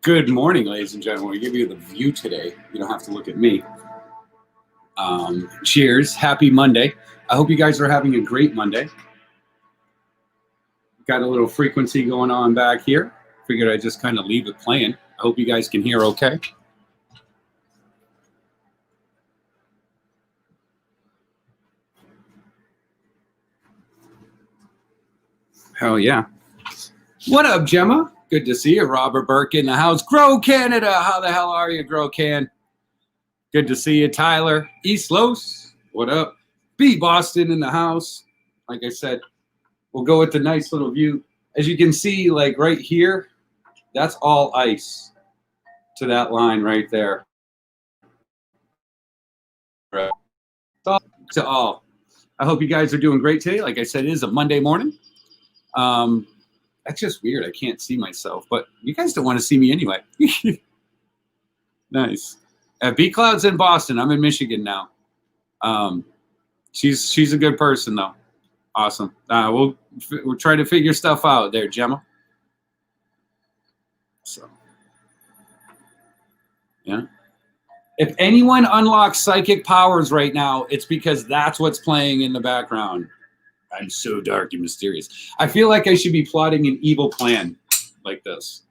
Good morning, ladies and gentlemen. We give you the view today. You don't have to look at me. Cheers. Happy Monday. I hope you guys are having a great Monday. Got a little frequency going on back here. Figured I'd just kind of leave it playing. I hope you guys can hear okay. Hell yeah. What up, Gemma? Good to see you. Robert Burke in the house. Grow Canada. How the hell are you, Grow Can? Good to see you, Tyler. East Los. What up? B Boston in the house. Like I said, we'll go with the nice little view. As you can see, like right here, that's all ice to that line right there. To all. I hope you guys are doing great today. Like I said, it is a Monday morning. That's just weird. I can't see myself, but you guys don't want to see me anyway. Nice. B Cloud's in Boston. I'm in Michigan now. She's a good person though. Awesome. We'll try to figure stuff out there, Gemma. So, yeah. If anyone unlocks psychic powers right now, it's because that's what's playing in the background. I'm so dark and mysterious. I feel like I should be plotting an evil plan like this.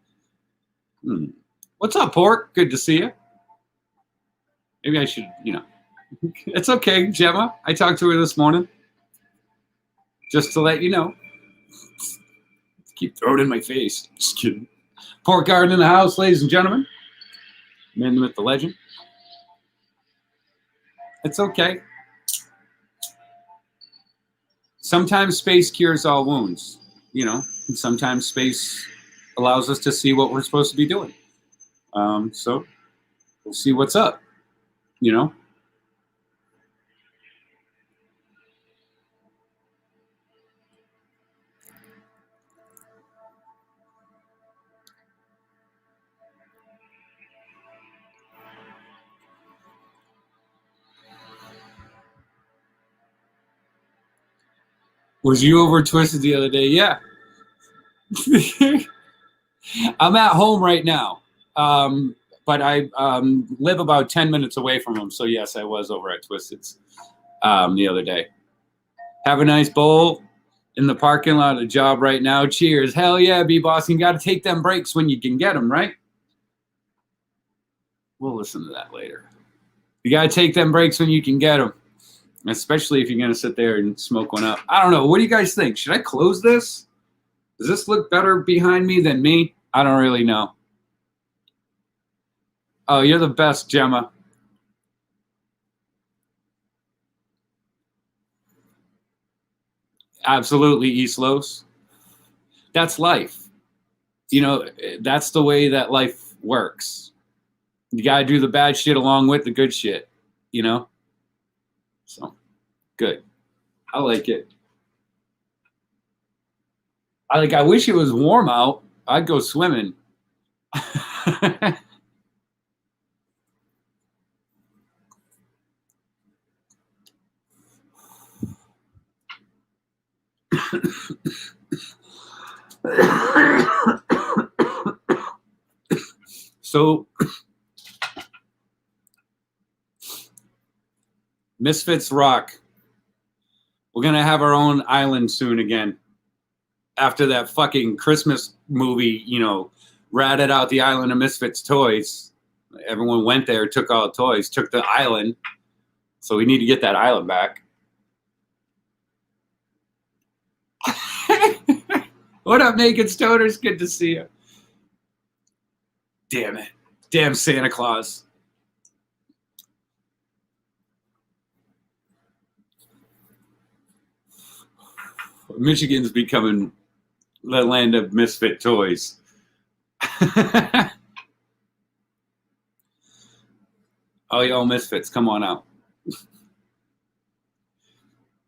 What's up, Pork? Good to see you. Maybe I should, It's okay, Gemma. I talked to her this morning. Just to let you know. Keep throwing it in my face. Just kidding. Pork Garden in the house, ladies and gentlemen. Man with the legend. It's okay. Sometimes space cures all wounds, and sometimes space allows us to see what we're supposed to be doing. So we'll see what's up, Was you over Twisted the other day? Yeah. I'm at home right now, but I live about 10 minutes away from him. So, yes, I was over at Twisted's the other day. Have a nice bowl in the parking lot of the job right now. Cheers. Hell yeah, B-Boss. You got to take them breaks when you can get them, right? We'll listen to that later. You got to take them breaks when you can get them. Especially if you're going to sit there and smoke one up. I don't know. What do you guys think? Should I close this? Does this look better behind me than me? I don't really know. Oh, you're the best, Gemma. Absolutely, East Los. That's life. That's the way that life works. You got to do the bad shit along with the good shit, So, good. I like it. I wish it was warm out. I'd go swimming. So, Misfits rock. We're going to have our own island soon again. After that fucking Christmas movie, ratted out the island of Misfits toys. Everyone went there, took all the toys, took the island. So we need to get that island back. What up, Naked Stoners? Good to see you. Damn it. Damn Santa Claus. Michigan's becoming the land of misfit toys. Oh, y'all misfits, come on out.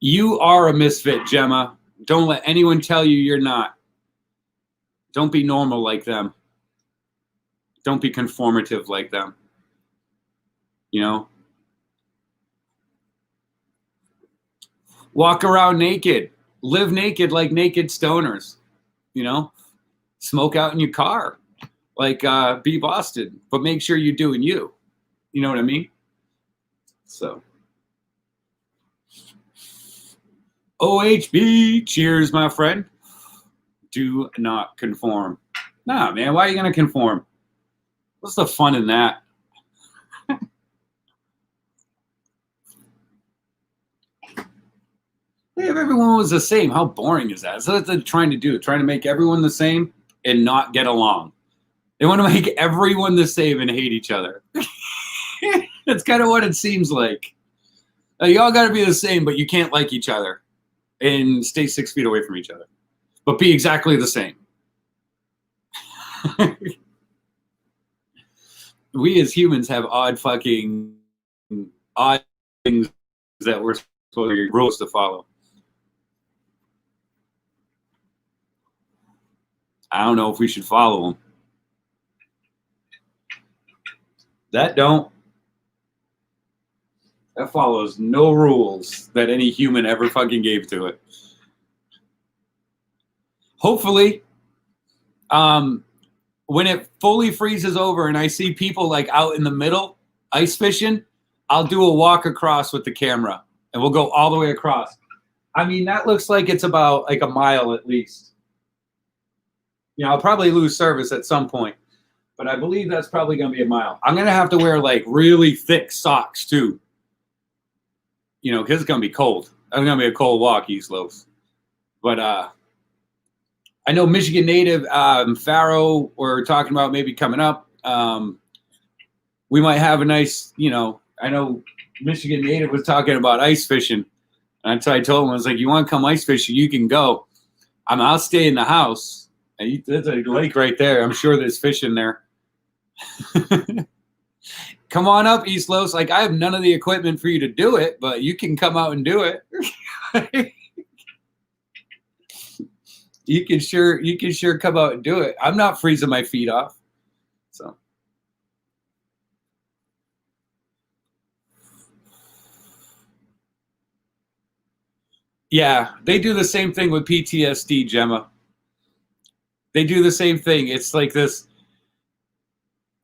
You are a misfit, Gemma. Don't let anyone tell you you're not. Don't be normal like them. Don't be conformative like them. Walk around naked. Live naked like naked stoners. Smoke out in your car. like be Boston, but make sure you're doing you. You know what I mean? So, OHB, cheers, my friend. Do not conform. Nah, man, why are you going to conform? What's the fun in that? If everyone was the same, how boring is that? So that's what they're trying to do, trying to make everyone the same and not get along. They want to make everyone the same and hate each other. That's kind of what it seems like. You all got to be the same, but you can't like each other and stay 6 feet away from each other, but be exactly the same. We as humans have odd things that we're supposed to be rules to follow. I don't know if we should follow them. That follows no rules that any human ever fucking gave to it. Hopefully, when it fully freezes over and I see people like out in the middle ice fishing, I'll do a walk across with the camera and we'll go all the way across. I mean, that looks like it's about like a mile at least. You know, I'll probably lose service at some point, but I believe that's probably going to be a mile. I'm going to have to wear like really thick socks too, you know, because it's going to be cold. It's going to be a cold walk, East Los. But I know Michigan native Faro, we're talking about maybe coming up. We might have a nice, you know, I know Michigan native was talking about ice fishing. And I told him, I was like, you want to come ice fishing, you can go. I'll stay in the house. And there's a lake right there. I'm sure there's fish in there. Come on up, East Los. Like, I have none of the equipment for you to do it, but you can come out and do it. You can sure come out and do it. I'm not freezing my feet off. So. Yeah, they do the same thing with PTSD, Gemma. They do the same thing. It's like this,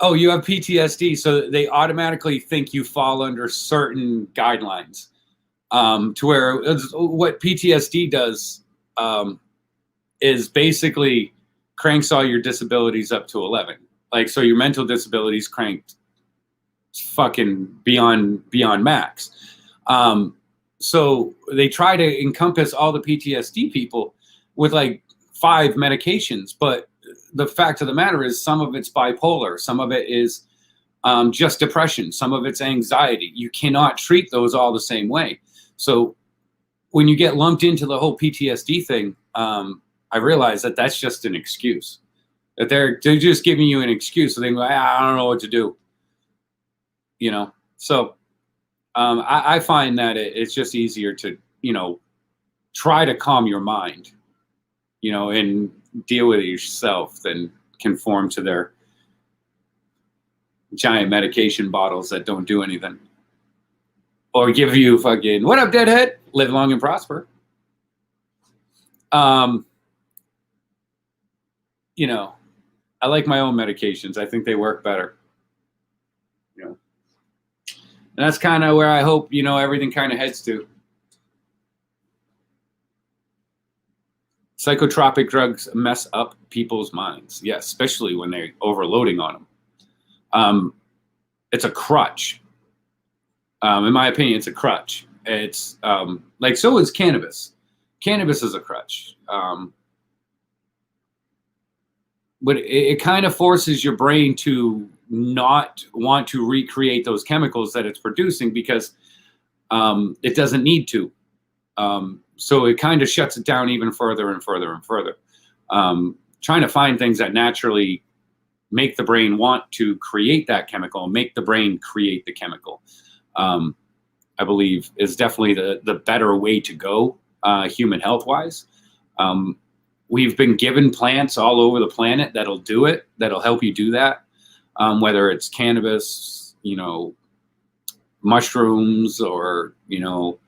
oh, you have PTSD, so they automatically think you fall under certain guidelines. To where what PTSD does is basically cranks all your disabilities up to 11. Like, so your mental disabilities cranked fucking beyond max. So they try to encompass all the PTSD people with like 5 medications, but the fact of the matter is some of it's bipolar, some of it is just depression, some of it's anxiety. You cannot treat those all the same way. So when you get lumped into the whole PTSD thing, I realize that that's just an excuse. That they're just giving you an excuse. So they go, I don't know what to do. You know, so I find that it's just easier to, you know, try to calm your mind, you know, and deal with it yourself than conform to their giant medication bottles that don't do anything. Or give you fucking, what up, deadhead? Live long and prosper. You know, I like my own medications. I think they work better. You know, and that's kind of where I hope, you know, everything kind of heads to. Psychotropic drugs mess up people's minds. Yes, especially when they're overloading on them. It's a crutch. In my opinion, it's a crutch. It's like, so is cannabis. Cannabis is a crutch. But it kind of forces your brain to not want to recreate those chemicals that it's producing because it doesn't need to. So it kind of shuts it down even further and further and further. Trying to find things that naturally make the brain want to create that chemical, make the brain create the chemical, I believe is definitely the better way to go, human health-wise. We've been given plants all over the planet that'll do it, that'll help you do that, whether it's cannabis, you know, mushrooms, or, you know,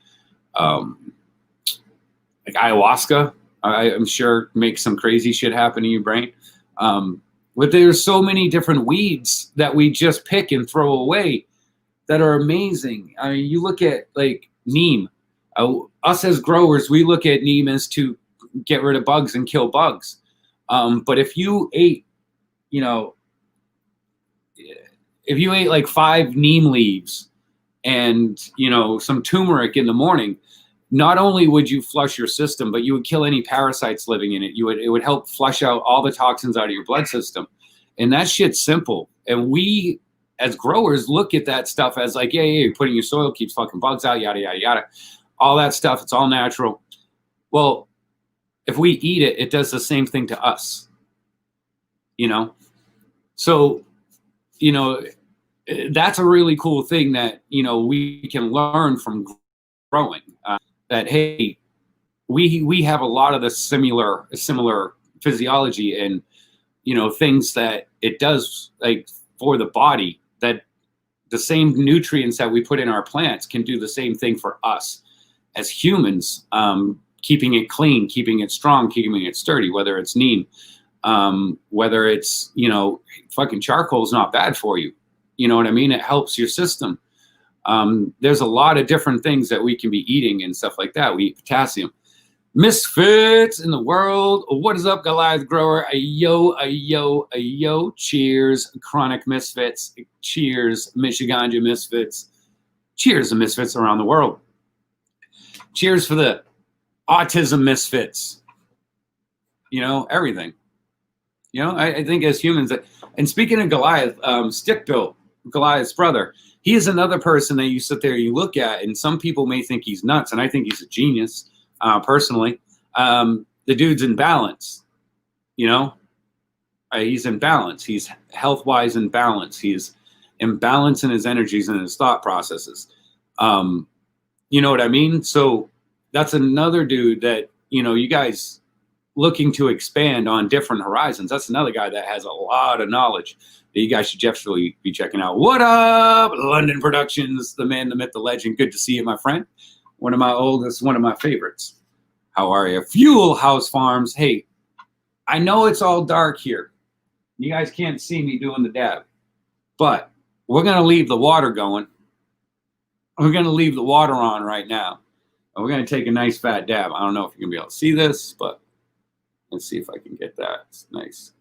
like ayahuasca, I'm sure makes some crazy shit happen in your brain. But there's so many different weeds that we just pick and throw away that are amazing. I mean, you look at like neem. Us as growers, we look at neem as to get rid of bugs and kill bugs. But if you ate, you know, if you ate like 5 neem leaves and, you know, some turmeric in the morning, not only would you flush your system, but you would kill any parasites living in it. It would help flush out all the toxins out of your blood system. And that shit's simple. And we, as growers, look at that stuff as like, yeah, you're putting your soil, keeps fucking bugs out, yada, yada, yada. All that stuff, it's all natural. Well, if we eat it, it does the same thing to us, you know? So, you know, that's a really cool thing that, you know, we can learn from growing. That, hey, we have a lot of the similar physiology and, you know, things that it does like for the body, that the same nutrients that we put in our plants can do the same thing for us as humans, keeping it clean, keeping it strong, keeping it sturdy, whether it's neem, whether it's, you know, fucking charcoal is not bad for you. You know what I mean? It helps your system. There's a lot of different things that we can be eating and stuff like that. We eat potassium. Misfits in the world. What is up, Goliath Grower? Ayo, ayo, ayo. Cheers, chronic misfits. Cheers, Michiganja misfits. Cheers to misfits around the world. Cheers for the autism misfits. You know, everything. You know, I think as humans, and speaking of Goliath, Stick Built, Goliath's brother, he is another person that you sit there, you look at, and some people may think he's nuts, and I think he's a genius, personally. The dude's in balance, you know? He's in balance. He's health-wise in balance. He's in balance in his energies and his thought processes. You know what I mean? So that's another dude that, you know, you guys looking to expand on different horizons. That's another guy that has a lot of knowledge that you guys should definitely be checking out. What up, London Productions, the man, the myth, the legend. Good to see you, my friend. One of my oldest, one of my favorites. How are you? Fuel House Farms. Hey, I know it's all dark here. You guys can't see me doing the dab, but we're going to leave the water going. We're going to leave the water on right now. And we're going to take a nice fat dab. I don't know if you're going to be able to see this, but let's see if I can get that. It's nice.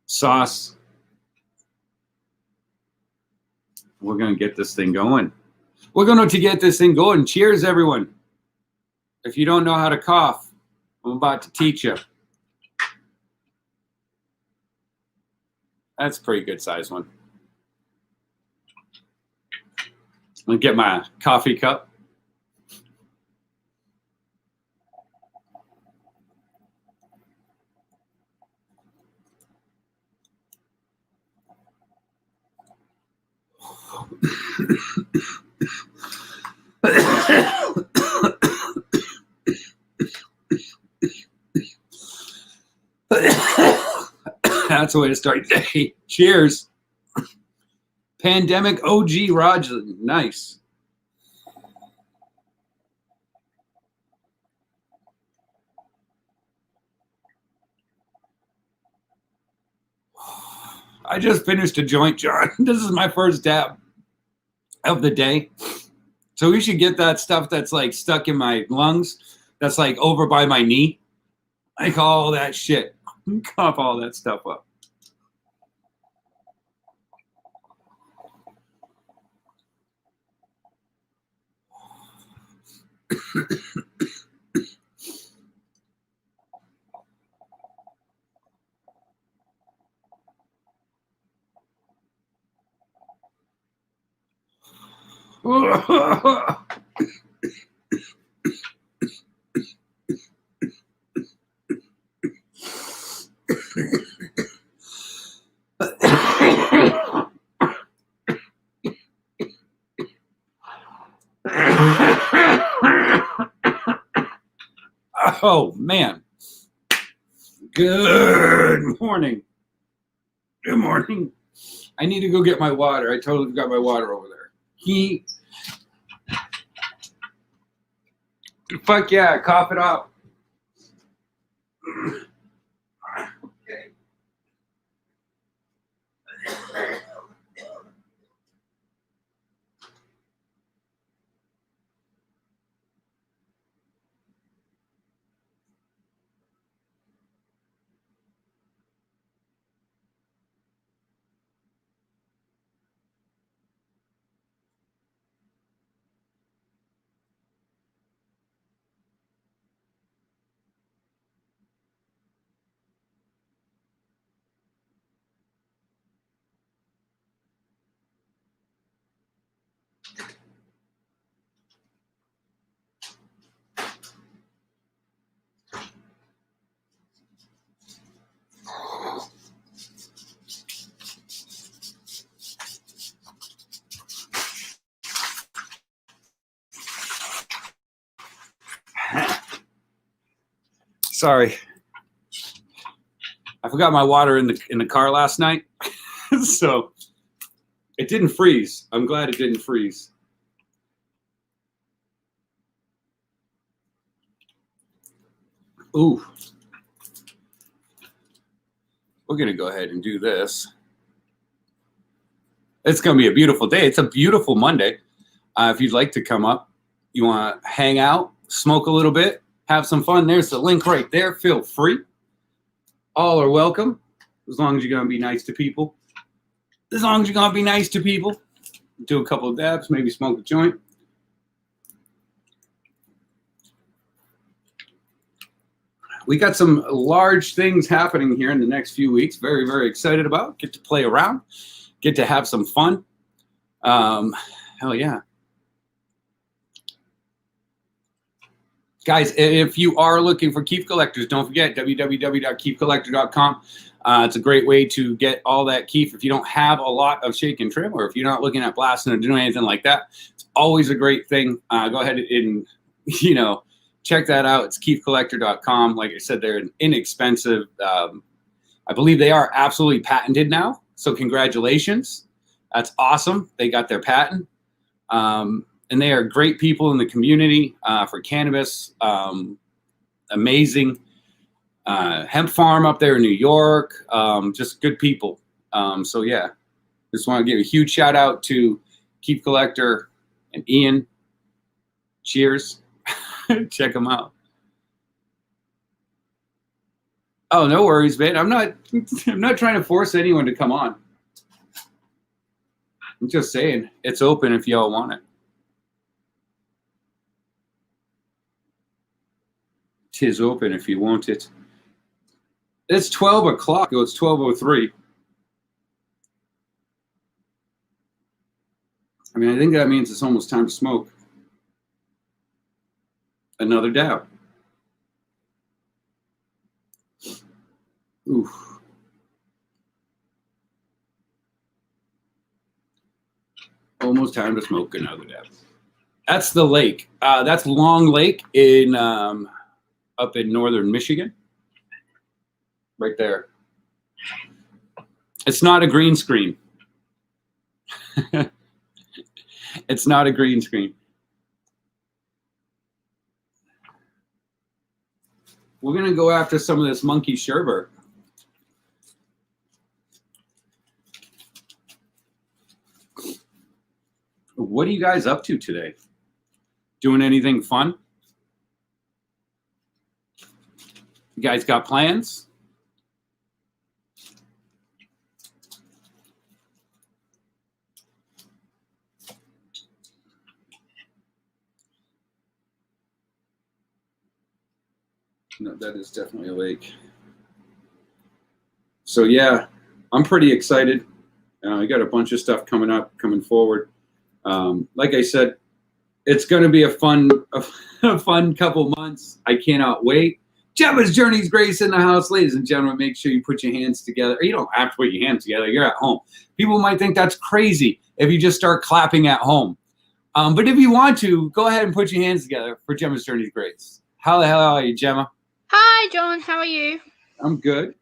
Sauce. We're going to get this thing going. We're going to get this thing going. Cheers, everyone. If you don't know how to cough, I'm about to teach you. That's a pretty good size one. I'm going to get my coffee cup. That's the way to start the day. Cheers. Pandemic OG Roger. Nice. I just finished a joint, John. This is my first dab of the day. So we should get that stuff that's like stuck in my lungs, that's like over by my knee. Like all that shit. Cough all that stuff up. Oh, man. Good morning. Good morning. I need to go get my water. I totally forgot my water over there. Fuck yeah, cough it up. Sorry. I forgot my water in the car last night. So it didn't freeze. I'm glad it didn't freeze. Ooh. We're going to go ahead and do this. It's going to be a beautiful day. It's a beautiful Monday. If you'd like to come up, you want to hang out, smoke a little bit, have some fun, there's the link right there. Feel free. All are welcome, as long as you're going to be nice to people. As long as you're going to be nice to people. Do a couple of dabs, maybe smoke a joint. We got some large things happening here in the next few weeks. Very, very excited about. Get to play around. Get to have some fun. Hell yeah. Guys, if you are looking for Keef Collectors, don't forget www.keefcollector.com. It's a great way to get all that keef. If you don't have a lot of shake and trim, or if you're not looking at blasting or doing anything like that, it's always a great thing. Go ahead and, check that out. It's keefcollector.com. Like I said, they're inexpensive. I believe they are absolutely patented now. So congratulations. That's awesome. They got their patent. And they are great people in the community for cannabis. Amazing hemp farm up there in New York. Just good people. So yeah, just want to give a huge shout out to Keef Collector and Ian. Cheers. Check them out. Oh, no worries, man. I'm not trying to force anyone to come on. I'm just saying it's open if y'all want it. Tis open if you want it. It's 12 o'clock. Oh, it's 12:03. I mean, I think that means it's almost time to smoke. Another dab. Oof. Almost time to smoke another dab. That's the lake. That's Long Lake in up in northern Michigan. Right there. It's not a green screen. It's not a green screen. We're going to go after some of this monkey sherbet. What are you guys up to today? Doing anything fun? You guys got plans? No, that is definitely a lake. So yeah, I'm pretty excited. I got a bunch of stuff coming forward. Like I said, it's going to be a fun couple months. I cannot wait. Gemma's Journey's Grace in the house. Ladies and gentlemen, make sure you put your hands together. You don't have to put your hands together. You're at home. People might think that's crazy if you just start clapping at home. But if you want to, go ahead and put your hands together for Gemma's Journey's Grace. How the hell are you, Gemma? Hi, John. How are you? I'm good.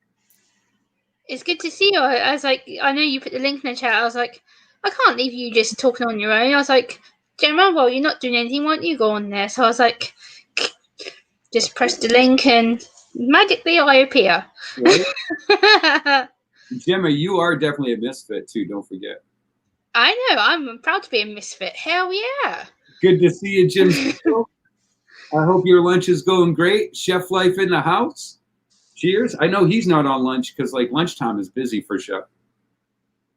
It's good to see you. I was like, I know you put the link in the chat. I was like, I can't leave you just talking on your own. I was like, Gemma, well, you're not doing anything. Why don't you go on there? So I was like, just press the link and magically I appear. Right? Gemma, you are definitely a misfit too. Don't forget. I know. I'm proud to be a misfit. Hell yeah. Good to see you, Jim. I hope your lunch is going great. Chef life in the house. Cheers. I know he's not on lunch because like lunchtime is busy for Chef.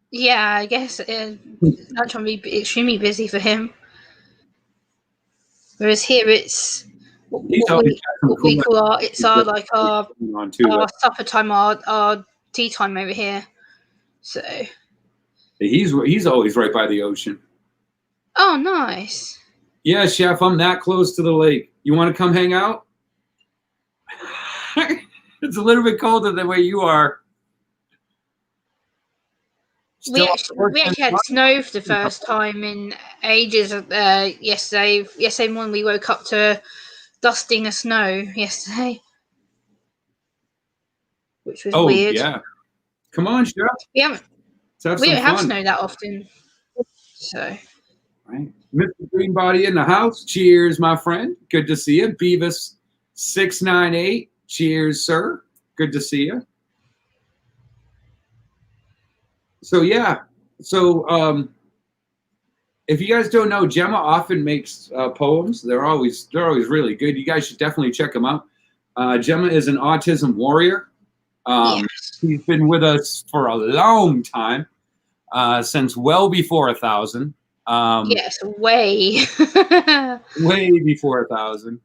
Yeah, I guess lunch will be extremely busy for him. Whereas here it's what we call our supper time, our tea time over here. So he's always right by the ocean. Oh, nice. Yeah, Chef, I'm that close to the lake. You want to come hang out? It's a little bit colder than where you are. We actually had snow for the first time in ages. Yesterday morning we woke up to dusting of snow yesterday. which was Oh weird. yeah. Come on, Chef. We haven't Let's have we some don't have fun. snow that often, so. Right. Mr. Greenbody in the house. Cheers, my friend. Good to see you. Beavis 698. Cheers, sir. Good to see you. So yeah. So if you guys don't know, Gemma often makes poems. They're always really good. You guys should definitely check them out. Gemma is an autism warrior. Yes. She's been with us for a long time, since well before 1,000. Yes, way. Way before 1,000.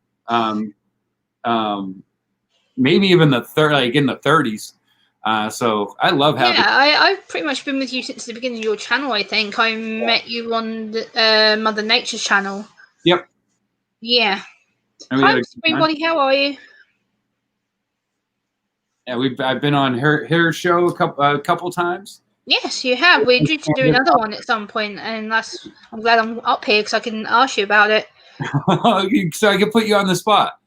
Maybe even like in the 30s. So I love having. Yeah, I've pretty much been with you since the beginning of your channel. I think I met you on the Mother Nature's channel. Yep. Yeah. And Hi, Greenbody. How are you? Yeah, I've been on her show a couple times. Yes, you have. We're due to do another one at some point, and I'm glad I'm up here because I can ask you about it. So I can put you on the spot.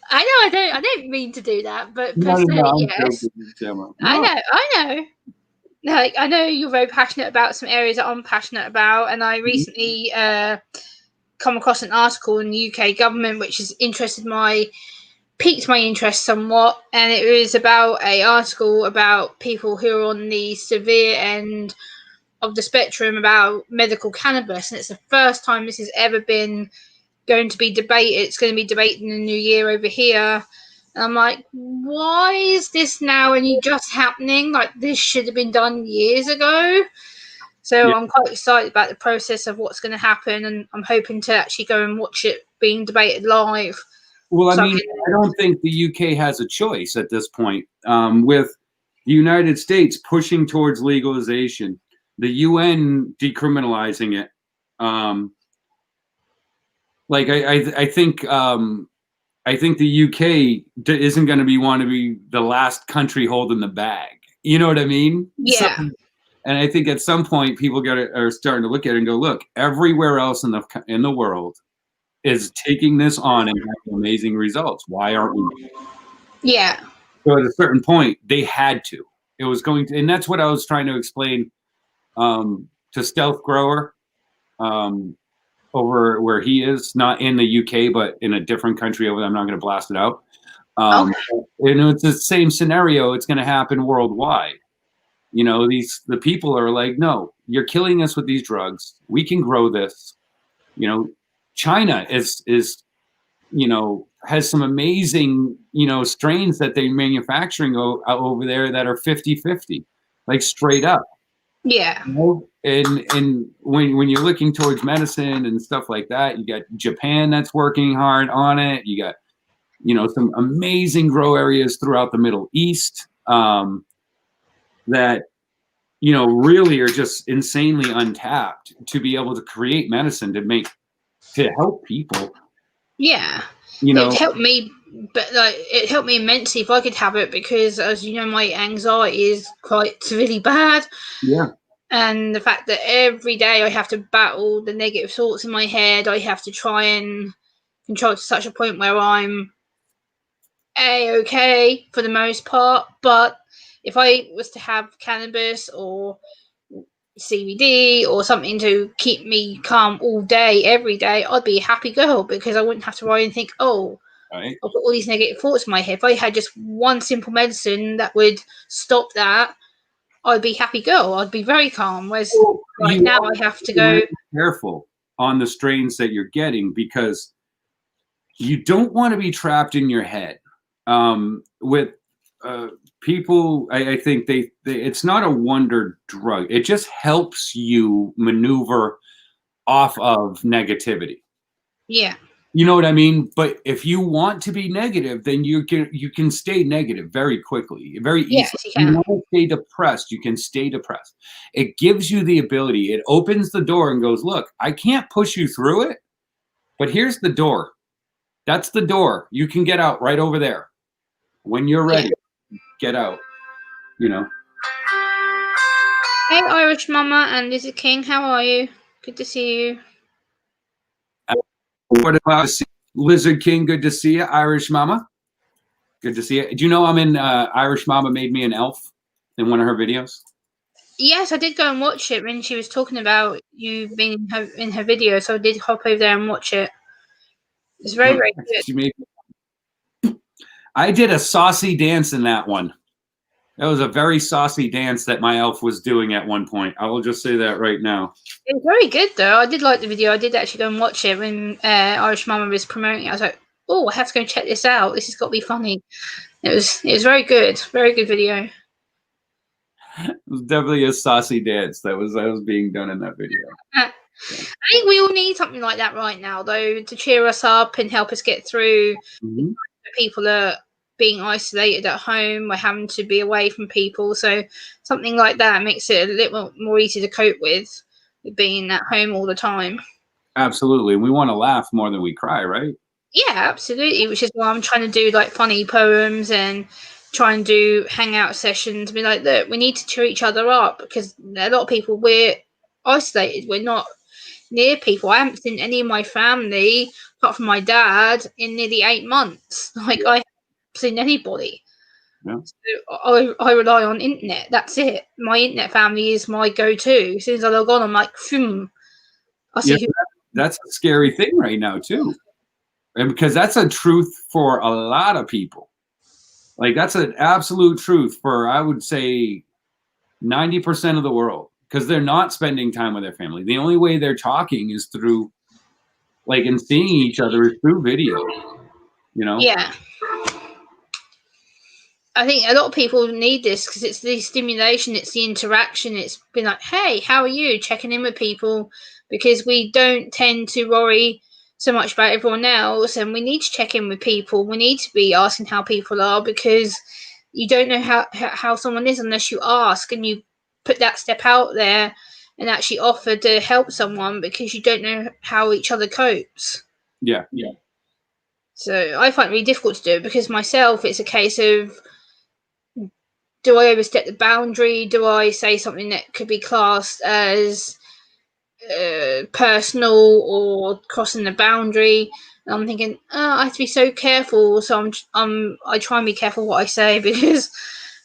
I don't mean to do that, but per se, yes. No. I know. Like, I know you're very passionate about some areas that I'm passionate about, and I recently come across an article in the UK government which has piqued my interest somewhat, and it was about an article about people who are on the severe end of the spectrum about medical cannabis, and it's the first time this has ever been going to be debated. It's going to be debated in the new year over here. And I'm like, why is this now only just happening? Like, this should have been done years ago. So I'm quite excited about the process of what's going to happen, and I'm hoping to actually go and watch it being debated live. Well, I mean, I don't think the UK has a choice at this point. With the United States pushing towards legalization, the UN decriminalizing it. I think the UK isn't going to want to be the last country holding the bag. You know what I mean? Yeah. So, and I think at some point people are starting to look at it and go, look, everywhere else in the world is taking this on and having amazing results. Why aren't we? Yeah. So at a certain point, they had to. It was going to, and that's what I was trying to explain to Stealth Grower over where he is, not in the UK, but in a different country over there. I'm not going to blast it out. And it's the same scenario. It's going to happen worldwide. You know, the people are like, no, you're killing us with these drugs. We can grow this. You know, China is has some amazing, strains that they're manufacturing over there that are 50-50, like straight up. Yeah. And when you're looking towards medicine and stuff like that, you got Japan that's working hard on it. You got, some amazing grow areas throughout the Middle East that, really are just insanely untapped to be able to create medicine to help people. Yeah. It helped me, but it helped me immensely if I could have it, because, as you know, my anxiety is quite severely bad. Yeah. And the fact that every day I have to battle the negative thoughts in my head, I have to try and control to such a point where I'm okay for the most part. But if I was to have cannabis or CBD or something to keep me calm all day, every day, I'd be a happy girl, because I wouldn't have to worry and think, right. I've got all these negative thoughts in my head. If I had just one simple medicine that would stop that, I'd be happy girl. I'd be very calm. Whereas right now I have to go careful on the strains that you're getting, because you don't want to be trapped in your head. With people, I think it's not a wonder drug. It just helps you maneuver off of negativity. Yeah. You know what I mean? But if you want to be negative, then you can stay negative very quickly, very easily. Yes, you can. You want to stay depressed, you can stay depressed. It gives you the ability. It opens the door and goes, look, I can't push you through it, but here's the door. That's the door. You can get out right over there. When you're ready, get out. Hey, Irish Mama and Lizard King, how are you? Good to see you. What about Lizard King? Good to see you, Irish Mama. Good to see you. Do you know I'm in Irish Mama made me an elf in one of her videos? Yes, I did go and watch it when she was talking about you being in her video, so I did hop over there and watch it. It's very, very good. She made. I did a saucy dance in that one. That was a very saucy dance that my elf was doing at one point. I will just say that right now. It was very good, though. I did like the video. I did actually go and watch it when Irish Mama was promoting it. I was like, oh, I have to go and check this out. This has got to be funny. It was very good. Very good video. It was definitely a saucy dance that was being done in that video. I think we all need something like that right now, though, to cheer us up and help us get through. Mm-hmm. People are being isolated at home. We're having to be away from people. So something like that makes it a little more easy to cope with being at home all the time. Absolutely. We want to laugh more than we cry, right? Yeah, absolutely. Which is why I'm trying to do like funny poems and try and do hangout sessions. Be like, look, we need to cheer each other up because a lot of people, we're isolated. We're not near people. I haven't seen any of my family apart from my dad in nearly 8 months. Like I haven't seen anybody. Yeah. So I rely on internet. That's it. My internet family is my go-to. As soon as I log on, I'm like, I see who. That's a scary thing right now too, and because that's a truth for a lot of people. Like that's an absolute truth for, I would say, 90% of the world, because they're not spending time with their family. The only way they're talking is through, like, and seeing each other is through video. You know? Yeah. I think a lot of people need this because it's the stimulation, it's the interaction. It's been like, hey, how are you? Checking in with people because we don't tend to worry so much about everyone else, and we need to check in with people. We need to be asking how people are because you don't know how someone is unless you ask and you put that step out there and actually offer to help someone because you don't know how each other copes. Yeah. So I find it really difficult to do it because myself, it's a case of, do I overstep the boundary? Do I say something that could be classed as personal or crossing the boundary? And I'm thinking, I have to be so careful. So I try and be careful what I say because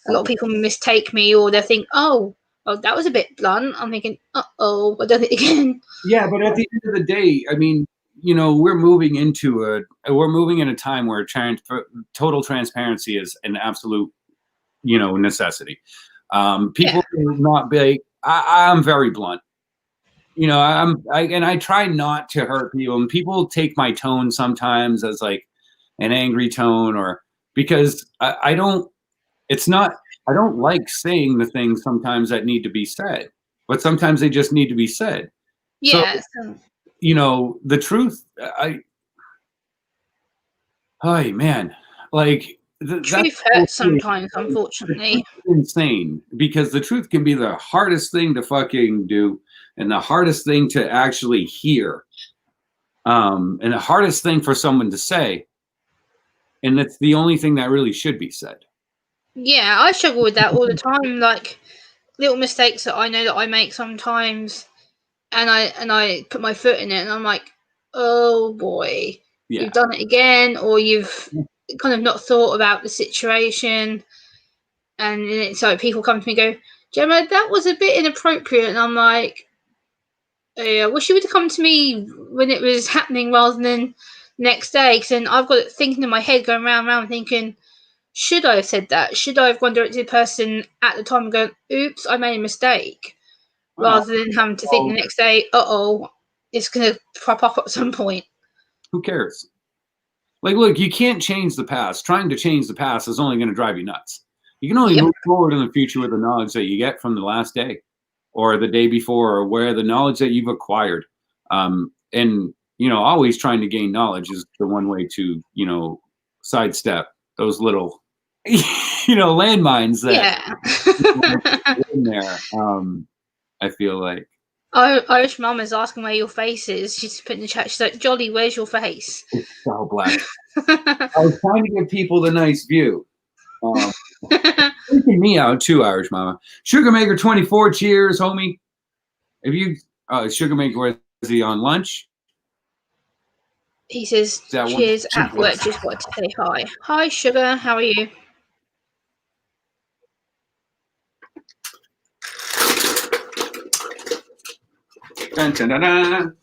a lot of people mistake me, or they think, oh, that was a bit blunt. I'm thinking, uh-oh, I done it again. Yeah, but at the end of the day, I mean, you know, we're moving in a time where total transparency is an absolute, you know, necessity. People will not be. I'm very blunt. You know, I try not to hurt people, and people take my tone sometimes as like an angry tone, or because I don't like saying the things sometimes that need to be said, but sometimes they just need to be said. Yeah. So, you know, the truth, oh man, like truth hurts sometimes, unfortunately. Insane, because the truth can be the hardest thing to fucking do, and the hardest thing to actually hear, and the hardest thing for someone to say, and it's the only thing that really should be said. Yeah, I struggle with that all the time. Like little mistakes that I know that I make sometimes, and I put my foot in it, and I'm like, oh boy, you've done it again, or you've kind of not thought about the situation. And it's like people come to me and go, Gemma, that was a bit inappropriate. And I'm like, I wish you would have come to me when it was happening rather than next day. Because then I've got it thinking in my head, going round and round, thinking, should I have said that? Should I have gone direct to the person at the time and gone, oops, I made a mistake? Rather than having to think the next day, it's going to pop up at some point. Who cares? Like, look, you can't change the past. Trying to change the past is only going to drive you nuts. You can only move forward in the future with the knowledge that you get from the last day or the day before, or where the knowledge that you've acquired. And, you know, always trying to gain knowledge is the one way to, you know, sidestep those little, you know, landmines that in there. I feel like. Irish Mum is asking where your face is. She's put in the chat. She's like, Jolly, where's your face? It's so black. I was trying to give people the nice view. Freaking me out too, Irish Mama. Sugarmaker 24, cheers, homie. If you Sugarmaker, is he on lunch? He says, That one- cheers at work, just wanted to say hi. Hi, Sugar, how are you? Dun, dun, dun, dun.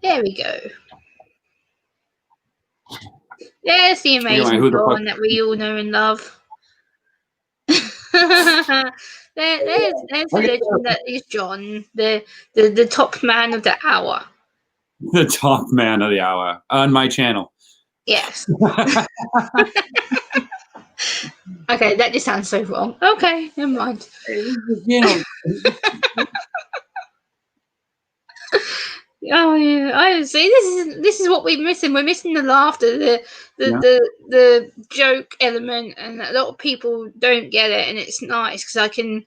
There we go. There's the Anyway, amazing who the fuck- John that we all know and love. there's the legend that is John, the top man of the hour. The top man of the hour on my channel. Yes. Okay, that just sounds so wrong. Okay, never mind. You know, Oh yeah, I see. This is what we're missing. We're missing the laughter, Yeah. the joke element, and a lot of people don't get it. And it's nice because I can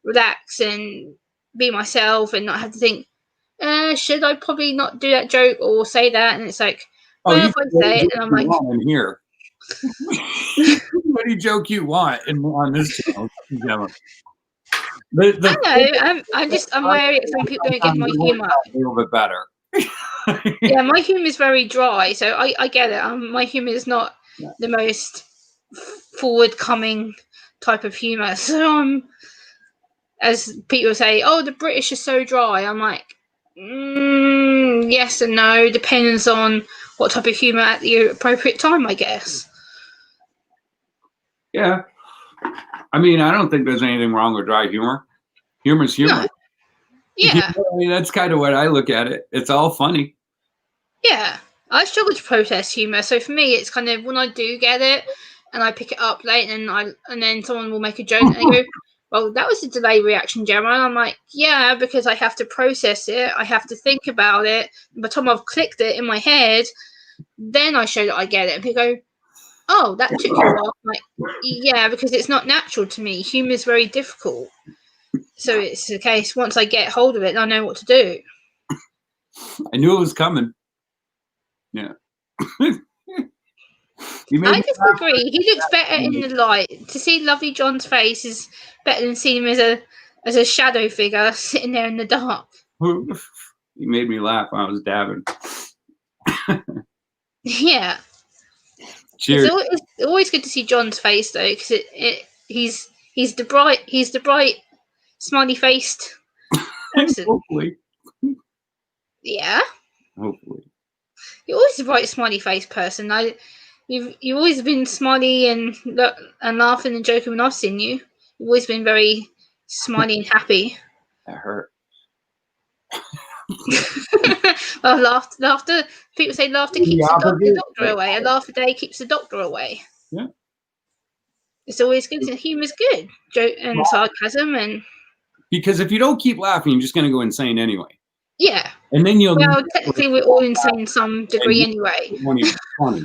relax and be myself and not have to think, should I probably not do that joke or say that? And it's like, well, you if I say it, and I'm like, in here. Any joke you want on this channel. I know. I'm wary that some people don't get my humor. A little bit better. Yeah, my humor is very dry, so I get it. My humor is not the most forward-coming type of humor. So as people say, oh, the British are so dry. I'm like, yes and no, depends on what type of humor at the appropriate time, I guess. Yeah. I mean, I don't think there's anything wrong with dry humor. Humor's humor. No. Yeah. I mean, that's kind of what I look at it. It's all funny. Yeah. I struggle to process humor, so for me, it's kind of when I do get it and I pick it up late, and then someone will make a joke and they go, "Well, that was a delayed reaction, Gemma." And I'm like, "Yeah, because I have to process it. I have to think about it. By the time I've clicked it in my head, then I show that I get it." And people go, "Oh, that took you a while." I'm like, yeah, because it's not natural to me. Humor is very difficult. So it's the case. Once I get hold of it, I know what to do. I knew it was coming. Yeah. I disagree. He looks better in the light. To see Lovely John's face is better than seeing him as a shadow figure sitting there in the dark. He made me laugh when I was dabbing. Yeah. Cheers. It's always good to see John's face though, because he's the bright smiley faced person. Hopefully. Yeah. Hopefully. You're always a bright smiley faced person. You've always been smiley and laughing and joking when I've seen you. You've always been very smiley and happy. That hurt. Well, laughter. People say laughter keeps the doctor away. A laugh a day keeps the doctor away. Yeah. It's always good. Humor's good. Joke and sarcasm and. Because if you don't keep laughing, you're just going to go insane anyway. Yeah. And then you'll. Well, technically, we're all insane in some degree anyway. Funny.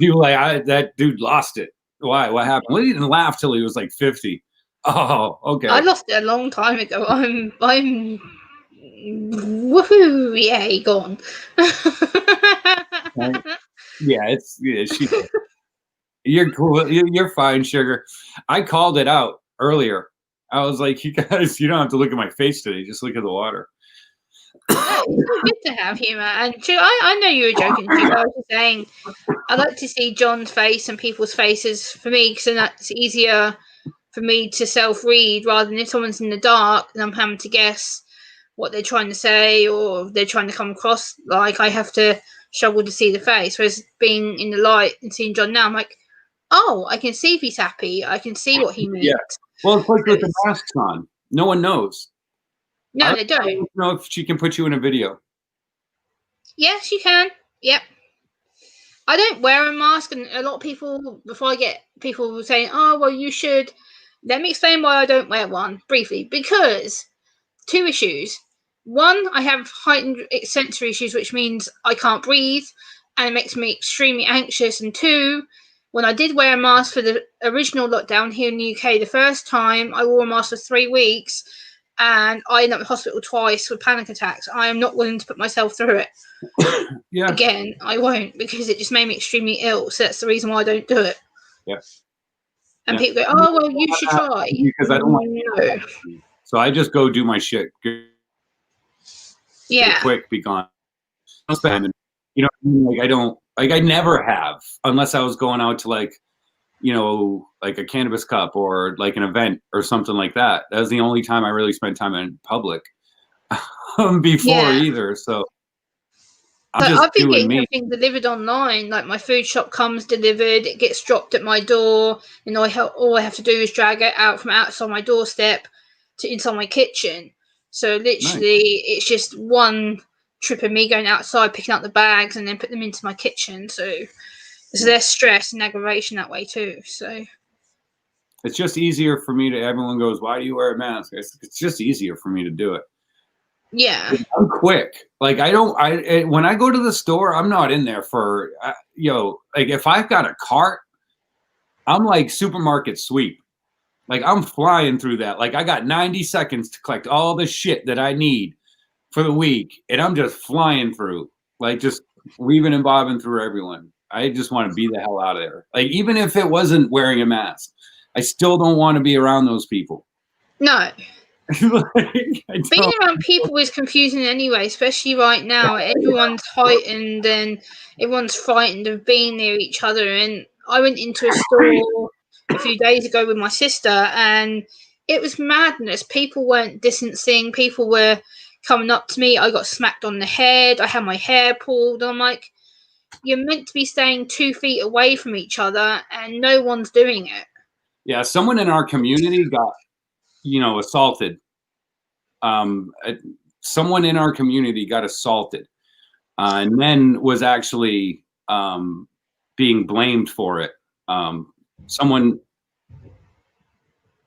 People like that dude lost it. Why? What happened? Well, he didn't laugh till he was like 50. Oh, okay. I lost it a long time ago. I'm woohoo! Yay, gone. She. You're cool. You're fine, sugar. I called it out earlier. I was like, you guys, you don't have to look at my face today. Just look at the water. No, it's good to have humour. And I know you were joking. I was just saying, I like to see John's face and people's faces for me, because then that's easier for me to self-read, rather than if someone's in the dark and I'm having to guess what they're trying to say or they're trying to come across. Like, I have to struggle to see the face. Whereas being in the light and seeing John now, I'm like, oh, I can see if he's happy. I can see what he means. Yeah. Well, it's like with the masks on. No one knows. No, they don't. I don't know if she can put you in a video. Yes, you can. Yep. I don't wear a mask, and a lot of people, before I get people saying, oh, well, you should. Let me explain why I don't wear one briefly. Because two issues. One, I have heightened sensory issues, which means I can't breathe, and it makes me extremely anxious. And two, when I did wear a mask for the original lockdown here in the UK, the first time I wore a mask for 3 weeks, and I ended up in hospital twice with panic attacks. I am not willing to put myself through it. Yeah. Again, I won't, because it just made me extremely ill. So that's the reason why I don't do it. Yeah. And people go, oh, well, you should try. Because I don't want to. So I just go do my shit. Yeah. quick, be gone. Don't spend. You know what I mean? Like I don't, like I never have, unless I was going out to like, you know, like a cannabis cup or like an event or something like that. That was the only time I really spent time in public before Yeah. either. So I'm But just I've been doing getting me. everything delivered online. Like my food shop comes delivered, it gets dropped at my door, and all I have to do is drag it out from outside my doorstep to inside my kitchen. So Nice. literally, it's just one trip of me going outside, picking up the bags, and then put them into my kitchen. So there's less stress and aggravation that way too. So It's just easier for me to, everyone goes, why do you wear a mask? It's just easier for me to do it. yeah, I'm quick. Like when I go to the store, I'm not in there for, like if I've got a cart, I'm like supermarket sweep. Like I'm flying through that. Like I got 90 seconds to collect all the shit that I need for the week. And I'm just flying through, like just weaving and bobbing through everyone. I just want to be the hell out of there. Like even if it wasn't wearing a mask, I still don't want to be around those people. no. Like, Being around people is confusing anyway, especially right now. Everyone's heightened and everyone's frightened of being near each other. And I went into a store a few days ago with my sister, and it was madness. People weren't distancing. People were coming up to me. I got smacked on the head. I had my hair pulled. I'm like, you're meant to be staying 2 feet away from each other, and no one's doing it. Yeah, someone in our community got, assaulted. Someone in our community got assaulted, and then was actually being blamed for it. Someone,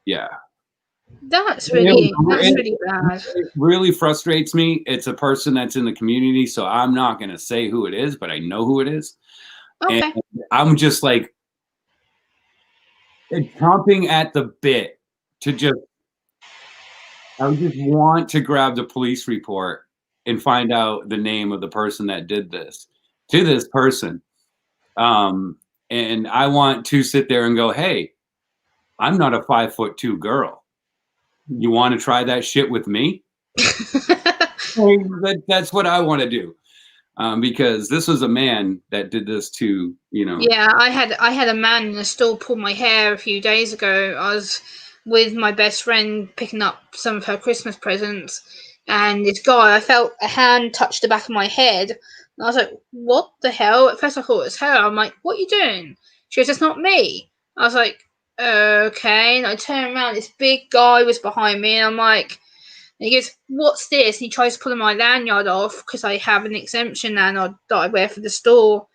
yeah. That's really bad. It really frustrates me. It's a person that's in the community, so I'm not going to say who it is, but I know who it is. Okay. And I'm just like chomping at the bit to I would just want to grab the police report and find out the name of the person that did this to this person. And I want to sit there and go, hey, I'm not a 5'2" girl. You want to try that shit with me? That's what I want to do. Because this was a man that did this to, Yeah, I had a man in the store pull my hair a few days ago. I was with my best friend picking up some of her Christmas presents, and this guy, I felt a hand touch the back of my head, and I was like, "What the hell?" At first, I thought it was her. I'm like, "What are you doing?" She goes, "That's not me." I was like, "Okay." And I turn around, this big guy was behind me, and I'm like. And he goes, "What's this?" And he tries pulling my lanyard off because I have an exemption lanyard that I wear for the store.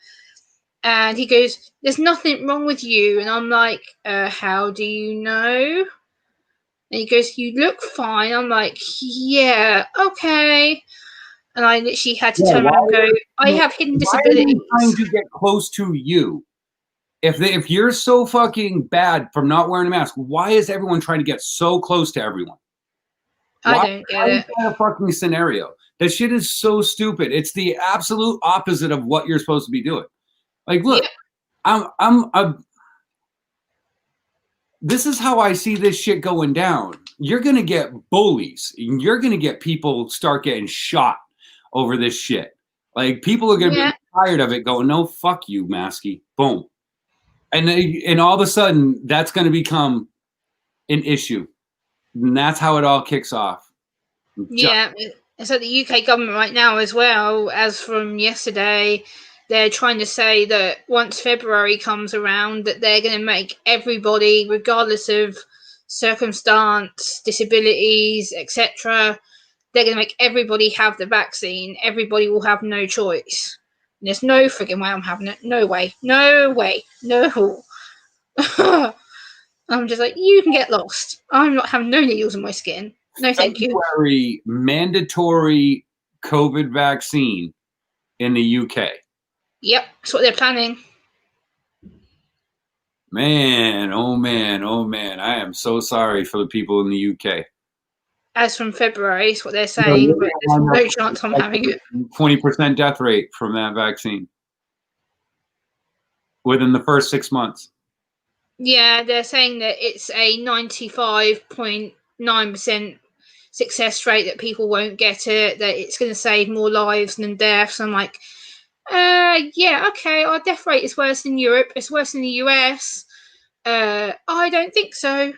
And he goes, "There's nothing wrong with you." And I'm like, "How do you know?" And he goes, "You look fine." I'm like, "Yeah, okay." And I literally had to yeah, turn around and go, "I have hidden why are they trying disabilities." to get close to you? If you're so fucking bad from not wearing a mask, why is everyone trying to get so close to everyone? I Why don't get is it. that a fucking scenario? That shit is so stupid. It's the absolute opposite of what you're supposed to be doing. Like, look, Yeah, this is how I see this shit going down. You're gonna get bullies. You're gonna get people start getting shot over this shit. Like people are gonna yeah, be tired of it. Going, no, fuck you, Maskey. Boom. And all of a sudden, that's gonna become an issue, and that's how it all kicks off. yeah. So the UK government right now, as well as from yesterday, they're trying to say that once February comes around, that they're going to make everybody, regardless of circumstance, disabilities, etc., they're going to make everybody have the vaccine. Everybody will have no choice. And there's no frigging way I'm having it. No way. No way. No. I'm just like, you can get lost. I'm not having no needles in my skin. No, thank you. February mandatory COVID vaccine in the UK. Yep, that's what they're planning. Man, oh man, oh man. I am so sorry for the people in the UK. As from February, is what they're saying, but there's no chance I'm having it. 20% death rate from that vaccine within the first 6 months. Yeah, they're saying that it's a 95.9% success rate, that people won't get it, that it's going to save more lives than deaths. I'm like, yeah, okay, our death rate is worse in Europe, it's worse in the US. I don't think so.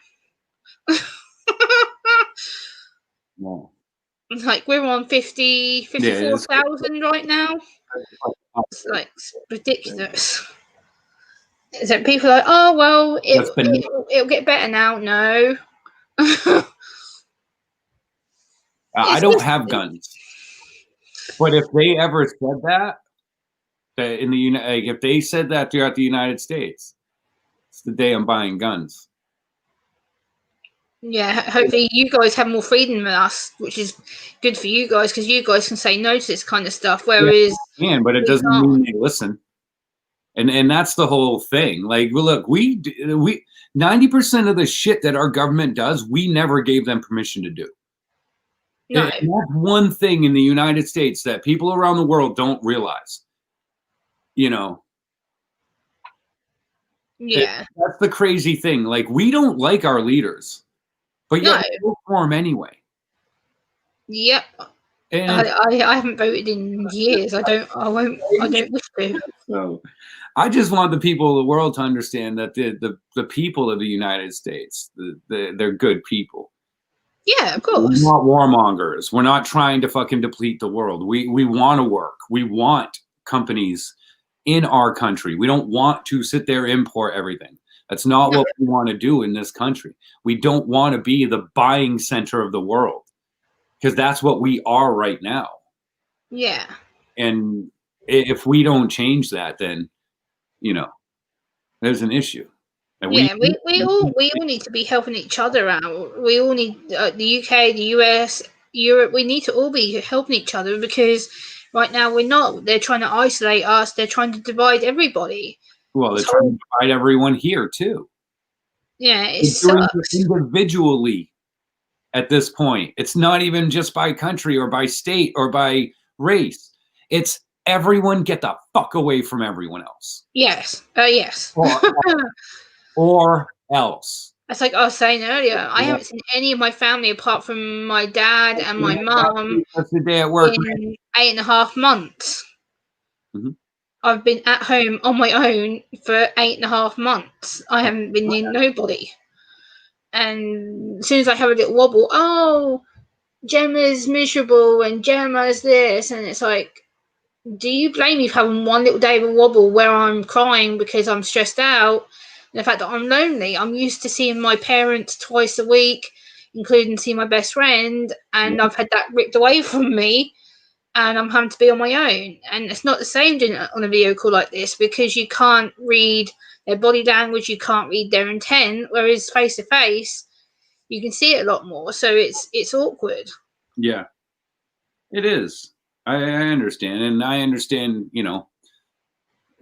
No. Like, we're on 54,000 right now. It's like ridiculous. So people are like, oh, well, it'll get better now. No. I don't have guns. But if they ever said that in the if they said that throughout the United States, it's the day I'm buying guns. Yeah, hopefully you guys have more freedom than us, which is good for you guys, because you guys can say no to this kind of stuff. Whereas, but it doesn't mean they listen. And that's the whole thing. Like, well, look, we 90% of the shit that our government does, we never gave them permission to do. No. And that's one thing in the United States that people around the world don't realize. You know. Yeah. That's the crazy thing. Like, we don't like our leaders, but yet we vote for them anyway. Yep. And I haven't voted in years. I won't wish to. So I just want the people of the world to understand that the people of the United States, they're good people. Yeah, of course. We're not warmongers. We're not trying to fucking deplete the world. We want to work. We want companies in our country. We don't want to sit there and import everything. That's not what we want to do in this country. We don't want to be the buying center of the world, because that's what we are right now. Yeah. And if we don't change that, then, you know, there's an issue. And we all need to be helping each other out. We all need the UK, the US, Europe. We need to all be helping each other, because right now we're not. They're trying to isolate us. They're trying to divide everybody. Well, they're trying to divide everyone here too. Yeah, it sucks. Individually at this point. It's not even just by country or by state or by race. It's everyone get the fuck away from everyone else. Yes. Yes. Or else. It's like I was saying earlier, I haven't seen any of my family apart from my dad and my mum in 8.5 months. Mm-hmm. I've been at home on my own for 8.5 months. I haven't been near nobody. And as soon as I have a little wobble, oh, Gemma's miserable and Gemma's this, and it's like, do you blame me for having one little day of a wobble where I'm crying because I'm stressed out? And the fact that I'm lonely. I'm used to seeing my parents twice a week, including seeing my best friend, and I've had that ripped away from me, and I'm having to be on my own. And it's not the same doing it on a video call like this, because you can't read their body language, you can't read their intent, whereas face to face, you can see it a lot more. So it's awkward. Yeah, it is. I understand. And I understand, you know,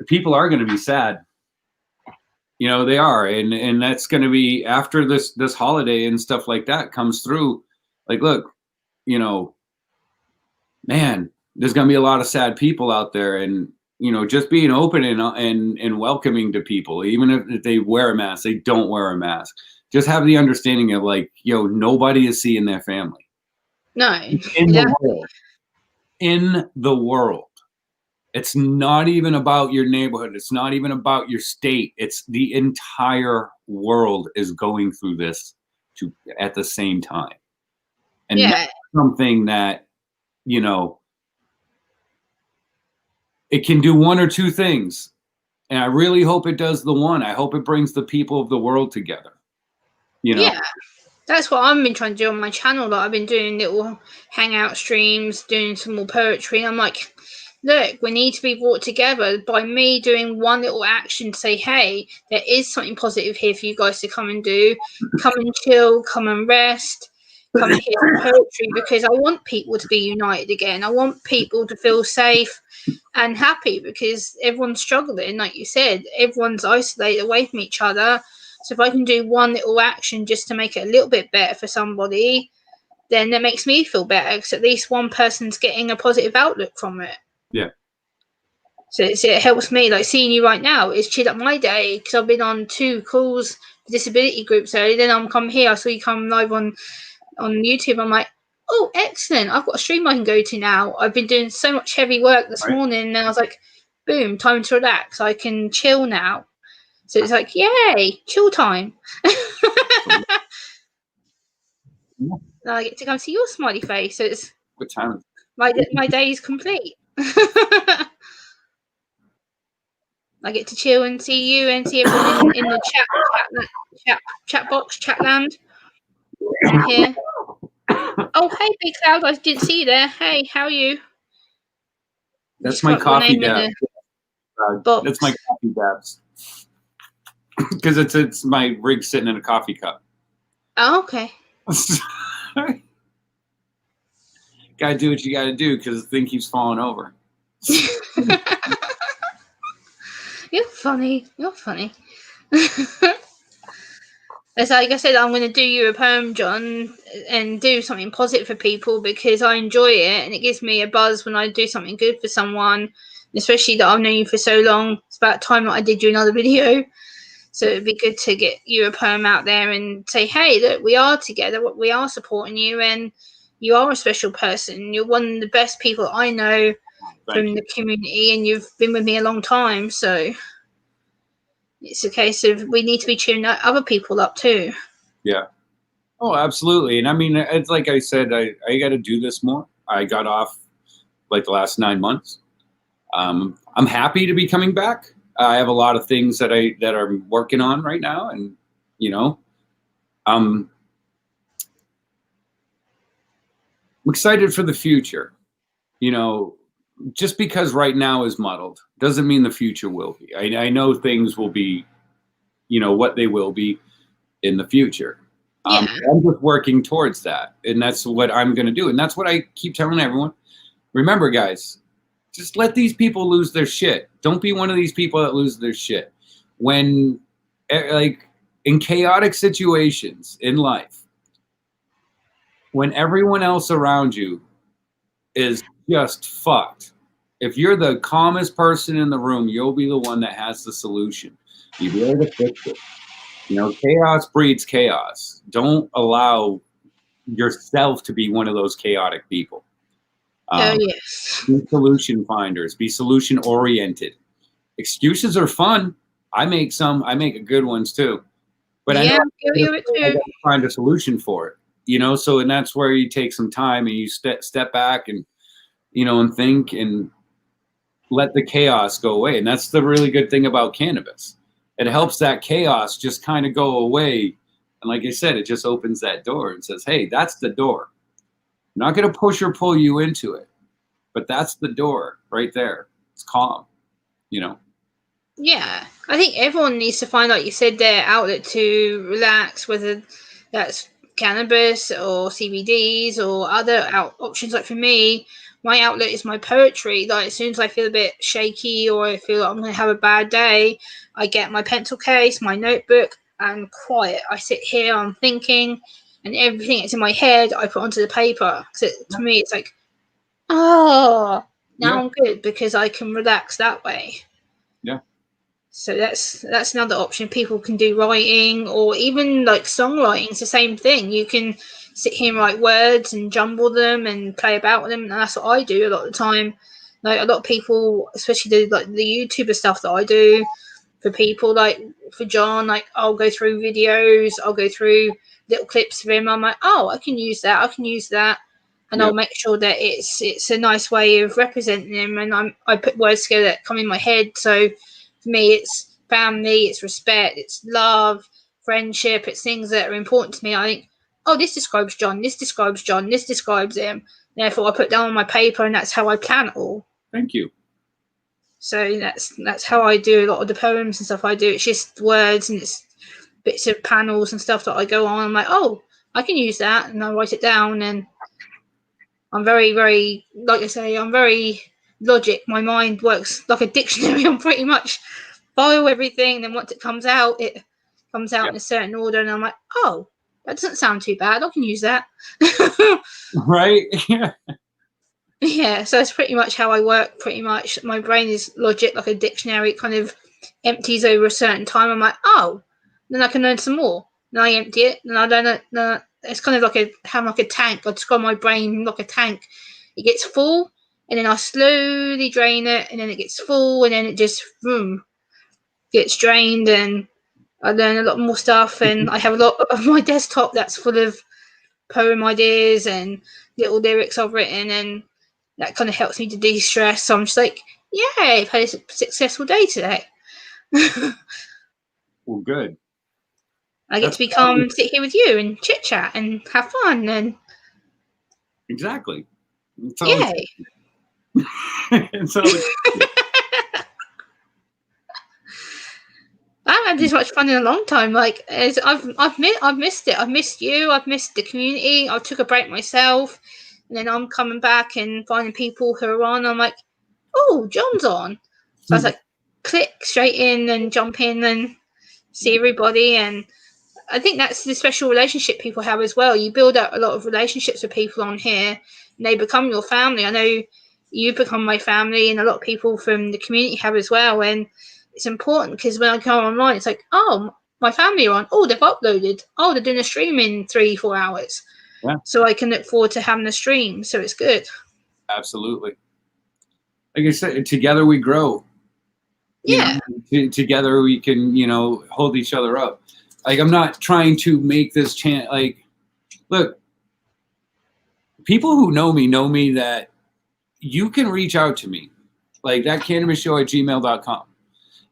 people are going to be sad. You know, they are. And that's going to be after this holiday and stuff like that comes through. Like, look, you know, man, there's going to be a lot of sad people out there. And, you know, just being open and welcoming to people, even if they wear a mask, they don't wear a mask. Just have the understanding of, like, yo, nobody is seeing their family. No. In the world. It's not even about your neighborhood. It's not even about your state. It's the entire world is going through this at the same time. And that's something that, you know, it can do one or two things. And I really hope it does the one. I hope it brings the people of the world together. You know? Yeah. That's what I've been trying to do on my channel. Like, I've been doing little hangout streams, doing some more poetry. And I'm like, look, we need to be brought together by me doing one little action to say, hey, there is something positive here for you guys to come and do. Come and chill, come and rest, come and hear some poetry, because I want people to be united again. I want people to feel safe and happy, because everyone's struggling. Like you said, everyone's isolated away from each other. So if I can do one little action just to make it a little bit better for somebody, then that makes me feel better, because at least one person's getting a positive outlook from it. Yeah. So it helps me. Like, seeing you right now is cheered up my day, because I've been on 2 calls for disability groups earlier. Then I'm come here. I saw you come live on YouTube. I'm like, oh, excellent. I've got a stream I can go to now. I've been doing so much heavy work this morning, and I was like, boom, time to relax. I can chill now. So it's like, yay, chill time. And I get to come see your smiley face. So it's What time? my day is complete. I get to chill and see you and see everyone in the chat box, chat land. Here. Oh, hey, Big Cloud. I didn't see you there. Hey, how are you? That's my coffee dab. Box. That's my coffee dabs. Because it's my rig sitting in a coffee cup. Oh, okay. Gotta do what you gotta do because the thing keeps falling over. You're funny. You're funny. As like I said, I'm going to do you a poem, John, and do something positive for people because I enjoy it and it gives me a buzz when I do something good for someone, especially that I've known you for so long. It's about time that I did you another video. So it'd be good to get you a poem out there and say, hey, look, we are together, we are supporting you, and you are a special person. You're one of the best people I know from the community, and you've been with me a long time. So it's a case of we need to be tuning other people up too. Yeah. Oh, absolutely. And I mean, it's like I said, I got to do this more. I got off like the last 9 months. I'm happy to be coming back. I have a lot of things that I'm working on right now, and I'm excited for the future. Just because right now is muddled doesn't mean the future will be. I know things will be, what they will be in the future. Yeah. I'm just working towards that, and that's what I'm going to do. And that's what I keep telling everyone. Remember, guys, just let these people lose their shit. Don't be one of these people that lose their shit. When, like, in chaotic situations in life, when everyone else around you is just fucked, if you're the calmest person in the room, you'll be the one that has the solution. You'll be able to fix it. Chaos breeds chaos. Don't allow yourself to be one of those chaotic people. Oh, yes. Be solution finders. Be solution oriented. Excuses are fun. I make good ones too. But yeah, I gotta find a solution for it. So and that's where you take some time and you step back and and think and let the chaos go away. And that's the really good thing about cannabis. It helps that chaos just kind of go away. And like I said, it just opens that door and says, hey, that's the door. I'm not going to push or pull you into it, but that's the door right there. It's calm, Yeah, I think everyone needs to find, like you said, their outlet to relax, whether that's cannabis or CBDs or other options. Like for me, my outlet is my poetry. Like as soon as I feel a bit shaky or I feel like I'm going to have a bad day, I get my pencil case, my notebook, and quiet. I sit here, I'm thinking, and everything that's in my head I put onto the paper. So to me, it's like, oh, now I'm good because I can relax that way. Yeah. So that's another option. People can do writing or even like songwriting. It's the same thing. You can sit here and write words and jumble them and play about with them. And that's what I do a lot of the time. Like a lot of people, especially the YouTuber stuff that I do for people, like for John, like I'll go through videos, I'll go through little clips of him. I'm like, oh, I can use that. And I'll make sure that it's a nice way of representing him. And I put words together that come in my head. So for me, it's family, it's respect, it's love, friendship, it's things that are important to me. I think, oh, this describes John, this describes him. Therefore, I put down on my paper, and that's how I plan it all. Thank you. So that's how I do a lot of the poems and stuff I do. It's just words and it's bits of panels and stuff that I go on. I'm like, oh, I can use that, and I write it down. And I'm very, very, like I say, I'm very logic. My mind works like a dictionary. I'm pretty much follow everything. Then once it comes out in a certain order, and I'm like, oh, that doesn't sound too bad. I can use that. Right? Yeah. Yeah. So that's pretty much how I work. Pretty much, my brain is logic, like a dictionary. It kind of empties over a certain time. I'm like, oh, then I can learn some more. Then I empty it, and I learn it's kind of like having like a tank. I describe my brain like a tank. It gets full, and then I slowly drain it, and then it gets full, and then it just gets drained, and I learn a lot more stuff, and I have a lot of my desktop that's full of poem ideas and little lyrics I've written, and that kind of helps me to de-stress. So I'm just like, yay, I've had a successful day today. Well, good. I get to sit here with you and chit chat and have fun, and exactly. It's yay. it's always I haven't had this much fun in a long time. Like, I've missed it. I've missed you. I've missed the community. I took a break myself, and then I'm coming back and finding people who are on. I'm like, oh, John's on. So I was like, click straight in and jump in and see everybody. And I think that's the special relationship people have as well. You build up a lot of relationships with people on here, and they become your family. I know you become my family, and a lot of people from the community have as well. And it's important because when I go online, it's like, oh, my family are on. Oh, they've uploaded. Oh, they're doing a stream in 3-4 hours. Yeah. So I can look forward to having the stream. So it's good. Absolutely. Like I said, together we grow. Yeah. Together we can, hold each other up. Like, I'm not trying to make this chant. Like, look, people who know me that you can reach out to me. Like that cannabisshow@gmail.com.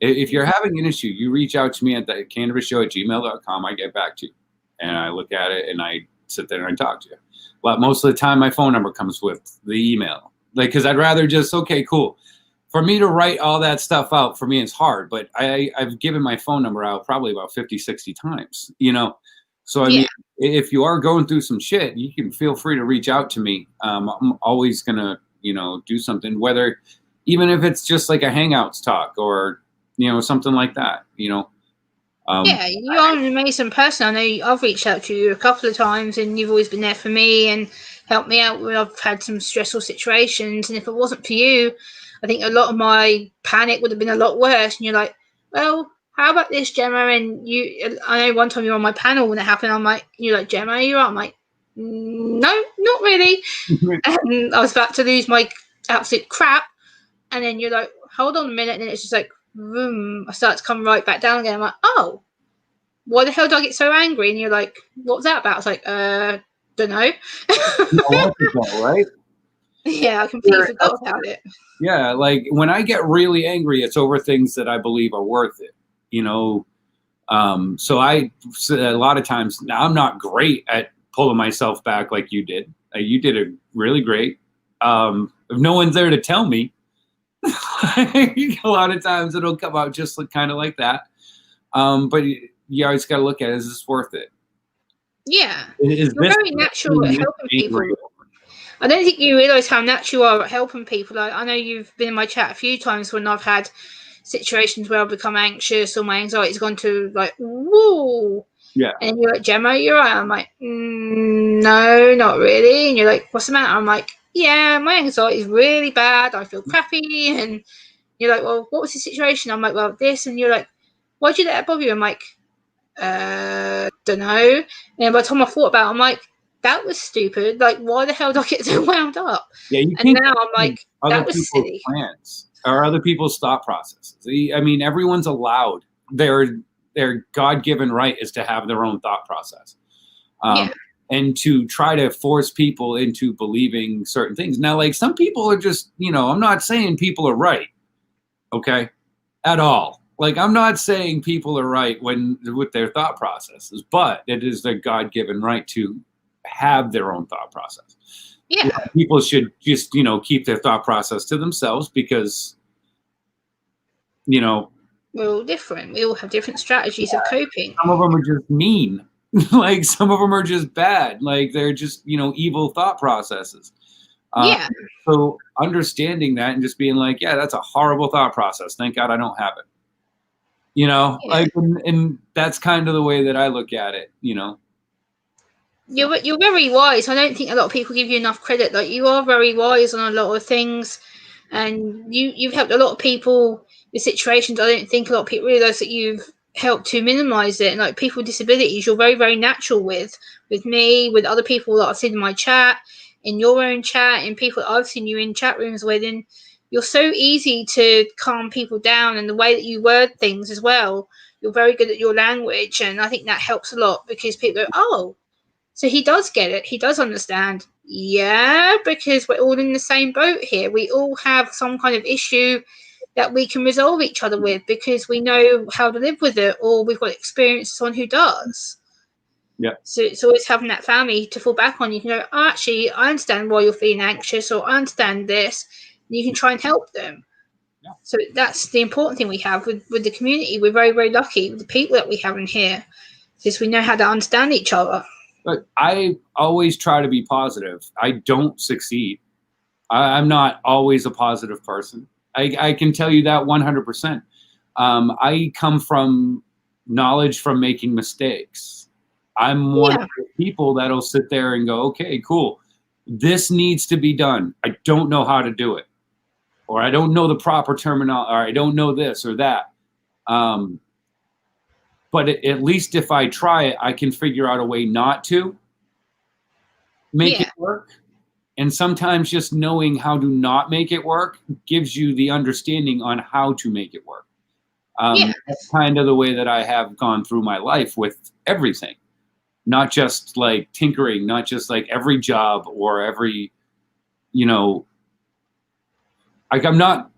If you're having an issue, you reach out to me at the cannabisshow@gmail.com. I get back to you, and I look at it, and I sit there and I talk to you. But most of the time, my phone number comes with the email. Like, because I'd rather just, okay, cool. For me to write all that stuff out, for me, it's hard. But I've given my phone number out probably about 50, 60 times, So, I mean, if you are going through some shit, you can feel free to reach out to me. I'm always going to, do something, whether even if it's just like a Hangouts talk or, something like that, yeah, you are an amazing person. I know I've reached out to you a couple of times, and you've always been there for me and helped me out when I've had some stressful situations. And if it wasn't for you, I think a lot of my panic would have been a lot worse. And you're like, well, how about this, Gemma? And I know one time you were on my panel when it happened. I'm like, you're like, Gemma, you're right. I'm like, no, not really. And I was about to lose my absolute crap. And then you're like, hold on a minute. And then it's just like, boom, I start to come right back down again. I'm like, oh, why the hell did I get so angry? And you're like, what was that about? I was like, don't know. Right? Yeah, I completely forgot about it. Yeah, like when I get really angry, it's over things that I believe are worth it, So a lot of times, now I'm not great at pulling myself back like you did. You did it really great. If no one's there to tell me, a lot of times it'll come out just kind of like that. But you always got to look at it, is this worth it? Yeah. You're very natural at helping people. I don't think you realise how natural you are at helping people. I know you've been in my chat a few times when I've had situations where I've become anxious or my anxiety's gone to like, whoa. Yeah. And you're like, Gemma, you're right. I'm like, no, not really. And you're like, what's the matter? I'm like, yeah, my anxiety is really bad. I feel crappy. And you're like, well, what was the situation? I'm like, well, this. And you're like, why'd you let it bother you? I'm like, don't know. And by the time I thought about it, I'm like, that was stupid. Like, why the hell did I get so wound up? Yeah, you and now I'm like, that was silly. Plans or other people's thought processes. I mean, everyone's allowed. Their God-given right is to have their own thought process. And to try to force people into believing certain things. Now, like some people are just, I'm not saying people are right, okay, at all. Like I'm not saying people are right with their thought processes, but it is their God-given right to have their own thought process. Yeah. People should just, keep their thought process to themselves because, we're all different. We all have different strategies of coping. Some of them are just mean. Like some of them are just bad. Like they're just, evil thought processes. So understanding that and just being like, yeah, that's a horrible thought process. Thank God I don't have it. Like, and that's kind of the way that I look at it, You're very wise. I don't think a lot of people give you enough credit. Like you are very wise on a lot of things, and you've helped a lot of people with situations. I don't think a lot of people realize that you've help to minimize it. And like people with disabilities, you're very, very natural with me, with other people that I've seen in my chat, in your own chat, and people that I've seen you in chat rooms with. And you're so easy to calm people down, and the way that you word things as well. You're very good at your language, and I think that helps a lot because people go, oh, so he does get it. He does understand. Yeah, because we're all in the same boat here. We all have some kind of issue that we can resolve each other with because we know how to live with it, or we've got experience with someone who does. Yeah. So it's always having that family to fall back on. You can go, oh, actually, I understand why you're feeling anxious, or I understand this. And you can try and help them. Yeah. So that's the important thing we have with the community. We're very, very lucky with the people that we have in here because we know how to understand each other. But I always try to be positive. I don't succeed. I'm not always a positive person. I can tell you that 100%. I come from knowledge from making mistakes. I'm one of the people that'll sit there and go, okay, cool. This needs to be done. I don't know how to do it. Or I don't know the proper terminology, or I don't know this or that. But at least if I try it, I can figure out a way not to make it work. And sometimes just knowing how to not make it work gives you the understanding on how to make it work. That's kind of the way that I have gone through my life with everything. Not just like tinkering, not just like every job or every, you know, like I'm not.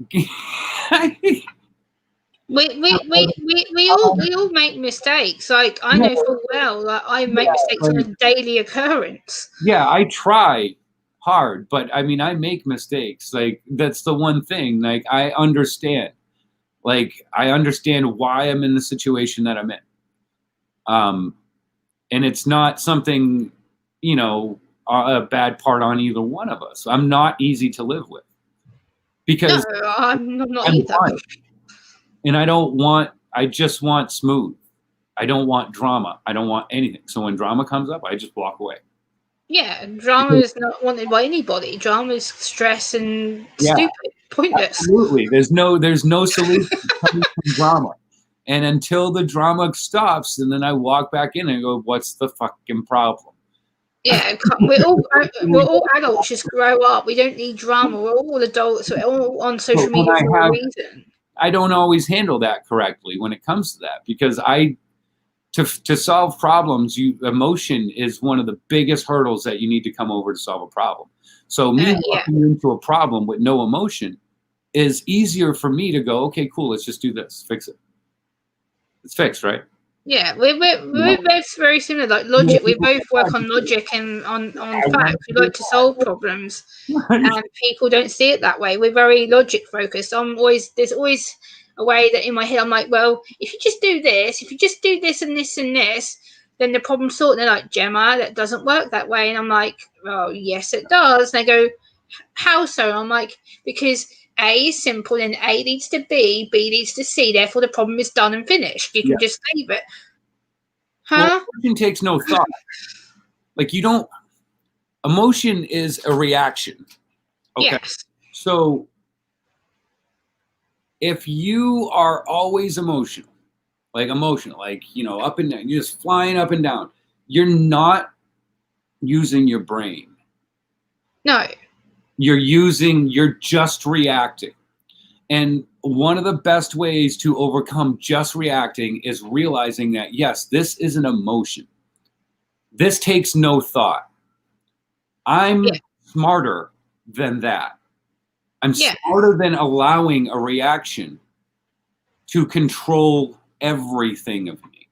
We all make mistakes. Like I know full well, like I make mistakes on a daily occurrence. Yeah, I try hard, but I mean, I make mistakes. Like that's the one thing. Like I understand. Like I understand why I'm in the situation that I'm in. And it's not something, you know, a bad part on either one of us. I'm not easy to live with because I'm not either. And I just want smooth. I don't want drama. I don't want anything. So when drama comes up, I just walk away. Yeah, drama is not wanted by anybody. Drama is stress and stupid, pointless. Absolutely. There's no solution coming from drama. And until the drama stops, and then I walk back in and go, what's the fucking problem? Yeah, we're all adults. Just grow up. We don't need drama. We're all adults. We're all on social media for a reason. I don't always handle that correctly when it comes to that because to solve problems, emotion is one of the biggest hurdles that you need to come over to solve a problem. So me walking into a problem with no emotion is easier for me to go, okay, cool, let's just do this, fix it. It's fixed, right? Yeah, we're both very similar. Like logic, we both work on logic and on facts. We like to solve problems, and people don't see it that way. We're very logic focused. There's always a way that in my head I'm like, well, if you just do this and this and this, then the problem's sorted. And they're like, Gemma, that doesn't work that way. And I'm like, well, yes, it does. And they go, how so? I'm like, because A is simple and A leads to B leads to C, therefore the problem is done and finished. You can just leave it. Well, emotion takes no thought. Like emotion is a reaction. Okay. Yes. So if you are always emotional, like, you know, up and down, you're just flying up and down, you're not using your brain. No. You're just reacting. And one of the best ways to overcome just reacting is realizing that, yes, this is an emotion. This takes no thought. I'm smarter than that. I'm smarter than allowing a reaction to control everything of me.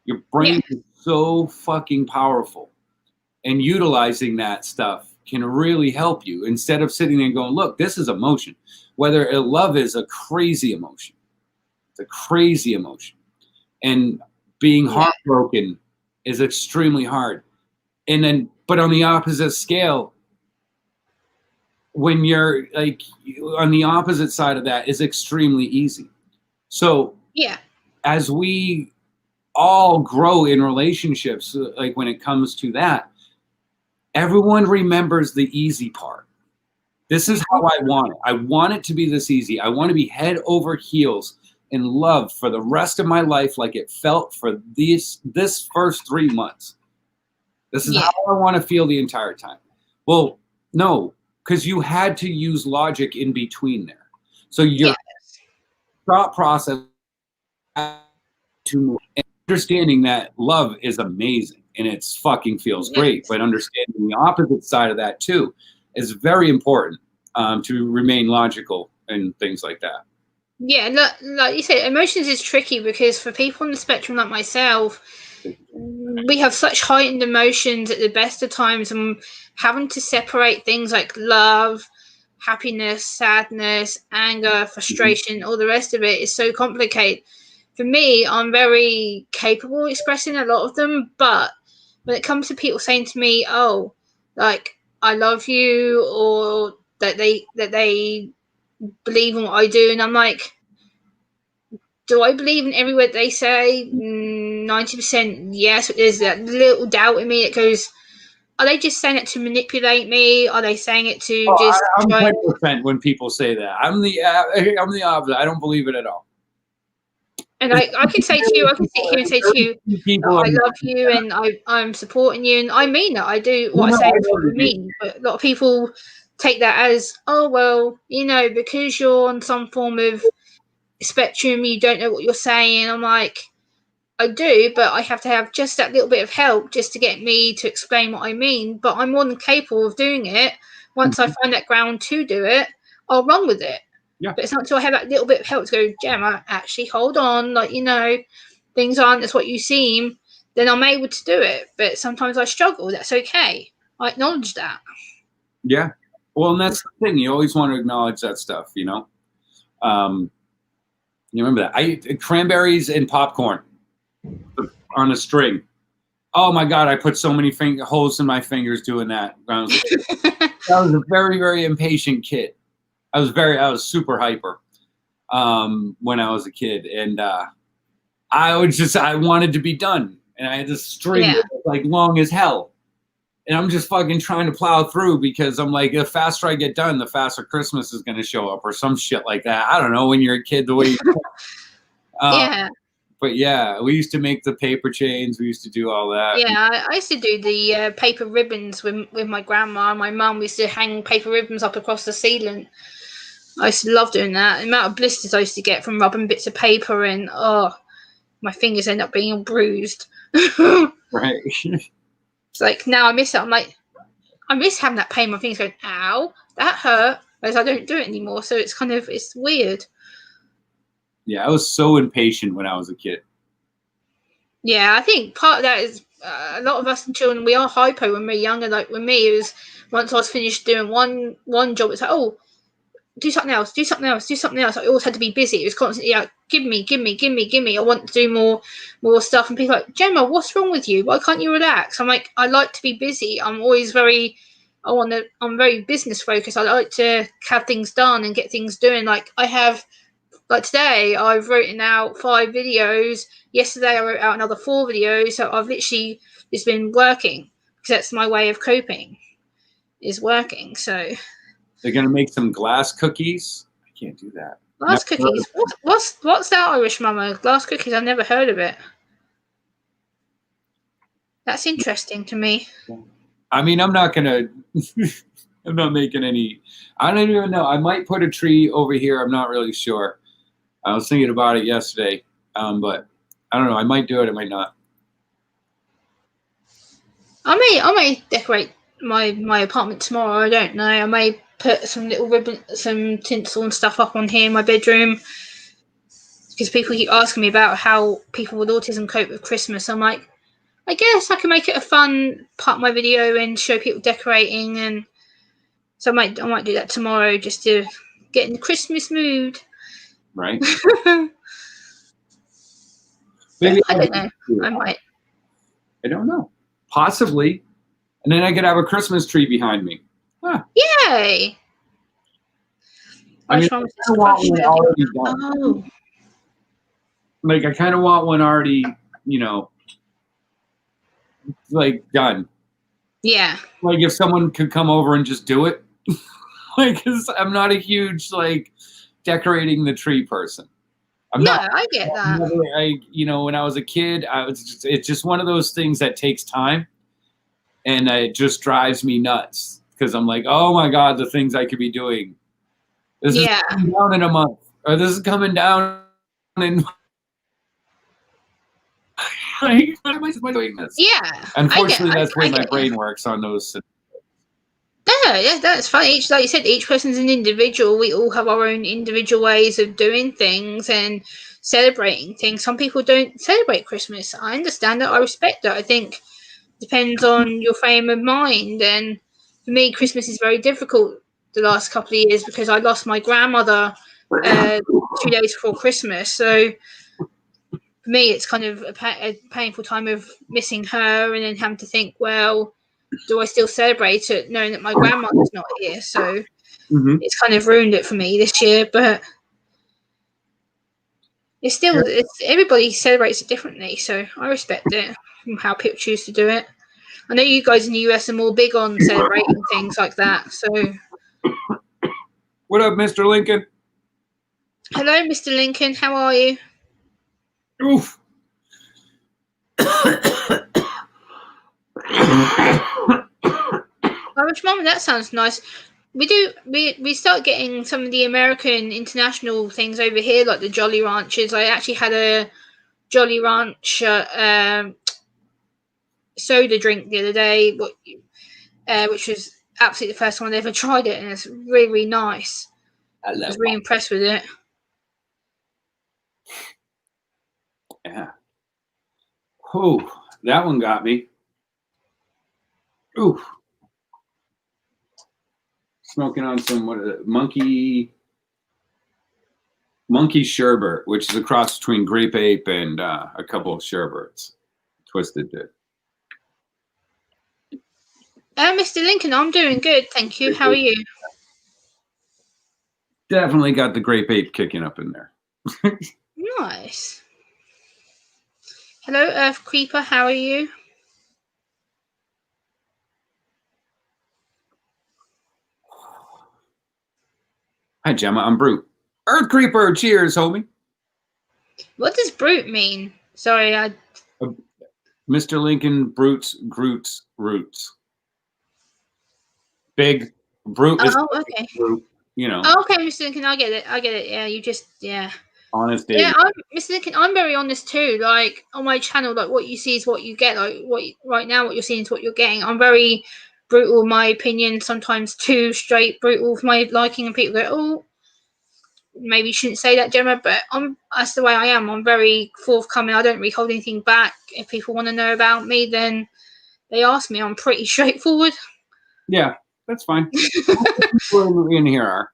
Your brain is so fucking powerful. And utilizing that stuff can really help you instead of sitting there and going, look, this is emotion. Whether love is a crazy emotion. It's a crazy emotion. And being heartbroken is extremely hard. And then, but on the opposite scale, when you're like on the opposite side of that is extremely easy. So as we all grow in relationships, like when it comes to that, everyone remembers the easy part. This is how I want it. I want it to be this easy. I want to be head over heels in love for the rest of my life like it felt for this first 3 months. This is how I want to feel the entire time. Well, no, because you had to use logic in between there. So your thought process to understanding that love is amazing and it's fucking feels great, but understanding the opposite side of that too is very important to remain logical and things like that. Yeah, like you said, emotions is tricky because for people on the spectrum like myself, we have such heightened emotions at the best of times, and having to separate things like love, happiness, sadness, anger, frustration, all the rest of it is so complicated. For me, I'm very capable of expressing a lot of them, but when it comes to people saying to me, "Oh, like I love you," or that they believe in what I do, and I'm like, do I believe in every word they say? 90% yes. But there's that little doubt in me that goes, are they just saying it to manipulate me? Are they saying it to just I'm try? 10% when people say that. I'm the opposite. I don't believe it at all. And I can say to you, I can sit here and say to you, I love you and I'm supporting you, and I mean that. I do what I say is what I mean. But a lot of people take that as, oh, well, because you're on some form of spectrum, you don't know what you're saying. I'm like, I do, but I have to have just that little bit of help just to get me to explain what I mean. But I'm more than capable of doing it. Once I find that ground to do it, I'll run with it. Yeah. But it's not until I have that little bit of help to go, Gemma, actually hold on, things aren't as what you seem, then I'm able to do it. But sometimes I struggle. That's okay. I acknowledge that. Yeah. Well, and that's the thing. You always want to acknowledge that stuff, You remember that? Cranberries and popcorn on a string. Oh my God, I put so many holes in my fingers doing that. I was a very, very impatient kid. I was super hyper when I was a kid, and I wanted to be done, and I had this string that was like long as hell, and I'm just fucking trying to plow through because I'm like, the faster I get done, the faster Christmas is going to show up or some shit like that. I don't know, when you're a kid, the way you yeah. But yeah, we used to make the paper chains. We used to do all that. Yeah, I used to do the paper ribbons with my grandma and my mum. We used to hang paper ribbons up across the ceiling. I used to love doing that. The amount of blisters I used to get from rubbing bits of paper, and my fingers end up being all bruised. Right. It's like now I miss it. I'm like, I miss having that pain. My fingers going, ow, that hurt. Whereas I don't do it anymore. So it's weird. Yeah, I was so impatient when I was a kid. Yeah, I think part of that is a lot of us children, we are hypo when we're younger. Like with me, it was once I was finished doing one job, it's like, oh, do something else, do something else, do something else. I always had to be busy. It was constantly like, give me. I want to do more stuff. And people are like, Gemma, what's wrong with you? Why can't you relax? I'm like, I like to be busy. I'm very business focused. I like to have things done and get things doing. Like today, I've written out 5 videos. Yesterday, I wrote out another 4 videos. So I've literally just been working because that's my way of coping, is working. So they're gonna make some glass cookies. I can't do that. Glass cookies. What's that, Irish mama? Glass cookies. I've never heard of it. That's interesting to me. I mean, I'm not making any. I don't even know. I might put a tree over here. I'm not really sure. I was thinking about it yesterday, but I don't know. I might do it. I might not. I may decorate my apartment tomorrow. I don't know. I may put some little ribbon, some tinsel and stuff up on here in my bedroom, because people keep asking me about how people with autism cope with Christmas. I'm like, I guess I can make it a fun part of my video and show people decorating, and so I might do that tomorrow just to get in the Christmas mood. Right. Maybe I don't know. I might. I don't know. Possibly. And then I could have a Christmas tree behind me. Huh. Yay! I mean, I want one already done. Oh. Like, I kind of want one already, like, done. Yeah. Like, if someone could come over and just do it. Like, 'cause I'm not a huge, like, decorating the tree person. I'm Yeah, not. I get that. When I was a kid, it's just one of those things that takes time, and it just drives me nuts because I'm like, oh my god, the things I could be doing. This is Yeah. coming down in a month, or this is coming down in. Why am I doing this? Yeah. Unfortunately, that's the way my get brain works on those. Yeah, that's fine. Like you said, each person's an individual. We all have our own individual ways of doing things and celebrating things. Some people don't celebrate Christmas. I understand that. I respect that. I think it depends on your frame of mind. And for me, Christmas is very difficult the last couple of years because I lost my grandmother 2 days before Christmas. So for me, it's kind of a painful time of missing her and then having to think, well, do I still celebrate it knowing that my grandmother's not here? So it's kind of ruined it for me this year, but everybody celebrates it differently, so I respect it from how people choose to do it. I know you guys in the US are more big on celebrating things like that. So What up, Mr. Lincoln? hello, Mr. Lincoln, how are you? Oof. Irish Mum, that sounds nice. We start getting some of the American international things over here, like the Jolly Ranchers. I actually had a Jolly Rancher soda drink the other day, which was absolutely the first time I'd ever tried it, and it's really, really nice. I was really impressed with it. Yeah. Oh, that one got me. Ooh. Smoking on some monkey sherbet, which is a cross between grape ape and a couple of sherbets. Twisted it. Mr. Lincoln, I'm doing good, thank you. How are you? Definitely got the grape ape kicking up in there. Nice. Hello, Earth Creeper, how are you? Hi, Gemma. I'm Brute. Earth Creeper. Cheers, homie. What does brute mean? Sorry, Mr. Lincoln, Groot's roots. Big Brute is okay. Brute, Oh, okay, Mr. Lincoln, I get it. Yeah, yeah. Honest Yeah, David. Mr. Lincoln, I'm very honest too. Like on my channel, like what you see is what you get. Like right now, what you're seeing is what you're getting. I'm very brutal, in my opinion. Sometimes too straight brutal for my liking, and people go, "Oh, maybe you shouldn't say that, Gemma." But that's the way I am. I'm very forthcoming. I don't really hold anything back. If people want to know about me, then they ask me. I'm pretty straightforward. Yeah, that's fine. People in here are.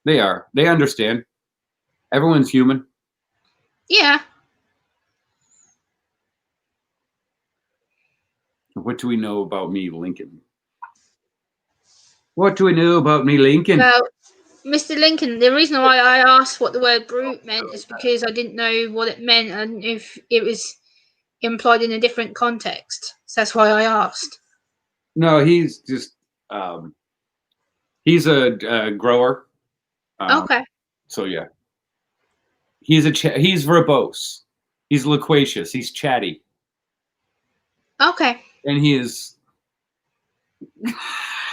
They are. They understand. Everyone's human. Yeah. What do we know about me, Lincoln? What do we know about me, Lincoln? Well, Mr. Lincoln, the reason why I asked what the word brute meant is because I didn't know what it meant and if it was implied in a different context. So that's why I asked. No, he's just he's a grower. Okay. So yeah, he's he's verbose. He's loquacious. He's chatty, Okay. and he is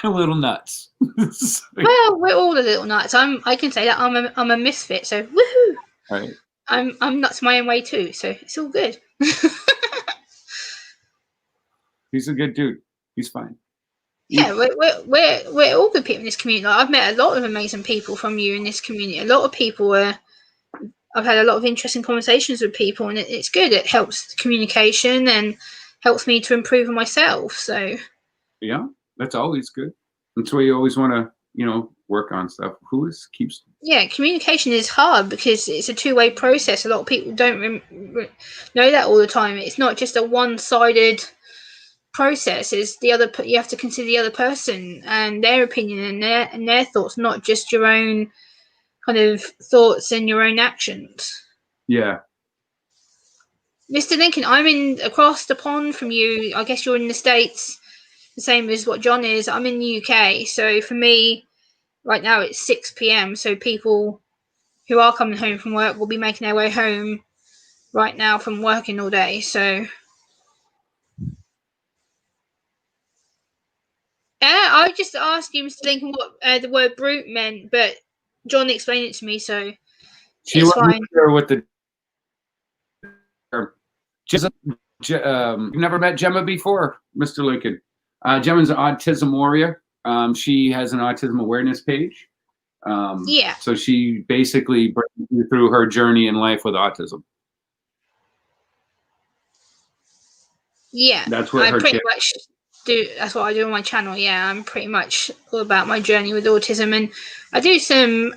a little nuts. Well, we're all a little nuts. I can say that I'm a misfit. So woohoo! Right. I'm nuts my own way too. So it's all good. He's a good dude. He's fine. Yeah, we're all good people in this community. Like, I've met a lot of amazing people from you in this community. A lot of people I've had a lot of interesting conversations with people, and it's good. It helps communication and helps me to improve on myself. So Yeah, that's always good. That's why you always want to, work on stuff. Keeps. yeah, communication is hard because it's a two-way process. A lot of people don't know that all the time. It's not just a one-sided process. It's the other. You have to consider the other person and their opinion and their thoughts, not just your own kind of thoughts and your own actions. Yeah. Mr. Lincoln, I'm in across the pond from you. I guess you're in the States, the same as what John is. I'm in the UK. So for me, right now it's 6 p.m. So people who are coming home from work will be making their way home right now from working all day. So I just asked you, Mr. Lincoln, what the word brute meant, but John explained it to me, so She it's wasn't fine. sure what the. You've never met Gemma before, Mr. Lincoln. Gemma's an autism warrior. She has an autism awareness page. Yeah. So she basically brings you through her journey in life with autism. Yeah. That's what her pretty much do. That's what I do on my channel. Yeah, I'm pretty much all about my journey with autism, and I do some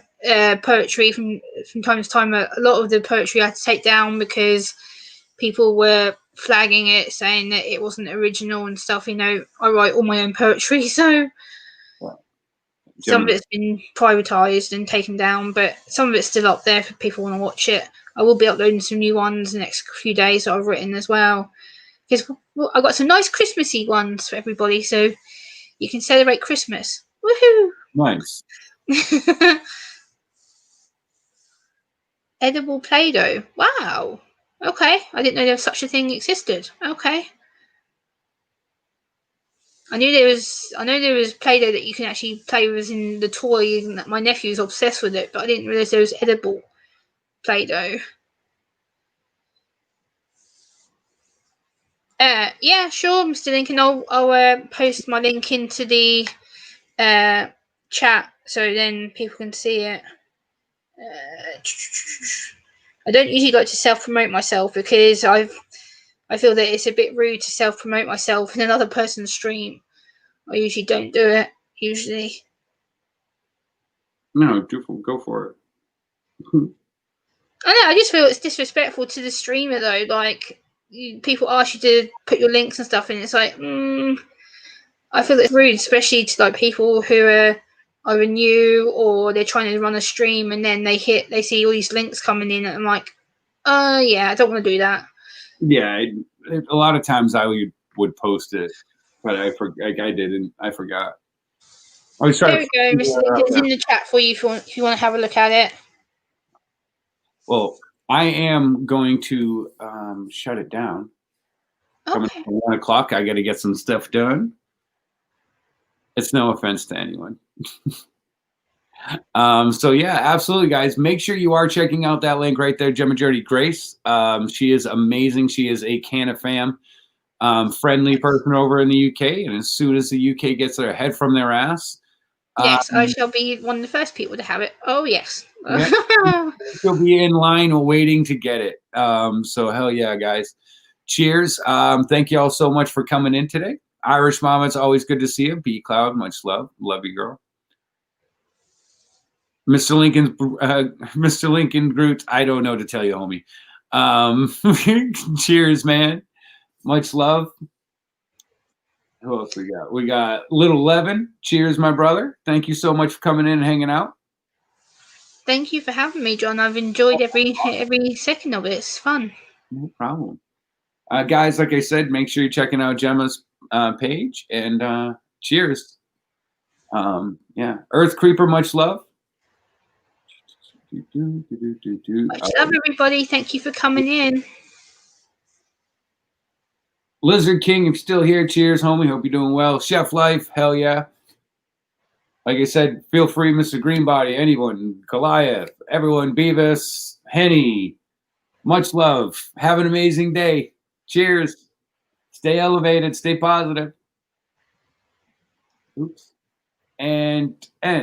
poetry from time to time. A lot of the poetry I had to take down because people were flagging it, saying that it wasn't original and stuff. You know, I write all my own poetry, so some of it's been privatized and taken down, but some of it's still up there for people want to watch it. I will be uploading some new ones the next few days that I've written as well, because I've got some nice Christmassy ones for everybody, so you can celebrate Christmas. Woohoo! Nice. Edible Play-Doh. Wow. Okay, I didn't know there was such a thing existed. Okay. I know there was Play-Doh that you can actually play with in the toy, and that my nephew's obsessed with it, but I didn't realize there was edible Play-Doh. Yeah, sure, Mr. Lincoln. I'll post my link into the chat so then people can see it. I don't usually like to self-promote myself because I feel that it's a bit rude to self-promote myself in another person's stream. I usually don't do it. Usually. No, go for it. I know. I just feel it's disrespectful to the streamer though. Like people ask you to put your links and stuff, and it's like, I feel it's rude, especially to like people who are either new or they're trying to run a stream, and then they see all these links coming in, and I'm like, yeah, I don't want to do that. Yeah, a lot of times I would post it, but I didn't. I forgot. There we go, Mr. Lincoln. It's in the chat for you if you want to have a look at it. Well, I am going to shut it down. Okay. Coming at 1 o'clock, I got to get some stuff done. It's no offense to anyone. So yeah, absolutely, guys. Make sure you are checking out that link right there, Gemma Journey Grace. She is amazing. She is a Canafam friendly person over in the UK, and as soon as the UK gets their head from their ass, yes, I shall be one of the first people to have it. Oh yes. Yeah, you'll be in line waiting to get it. So hell yeah, guys. Cheers. Thank you all so much for coming in today. Irish Mama, it's always good to see you. B Cloud, much love. Love you, girl. Mr. Lincoln Groot, I don't know to tell you, homie. Cheers, man. Much love. Who else we got? We got Little Levin. Cheers, my brother. Thank you so much for coming in and hanging out. Thank you for having me, John. I've enjoyed every second of it. It's fun. No problem. Guys, like I said, make sure you're checking out Gemma's page, and cheers. Yeah, Earth Creeper, much love. Much love, everybody. Thank you for coming in. Lizard King, if you're still here, cheers, homie. Hope you're doing well. Chef Life, hell yeah. Like I said, feel free, Mr. Greenbody, anyone, Goliath, everyone, Beavis, Henny, much love. Have an amazing day. Cheers. Stay elevated. Stay positive. Oops. And end.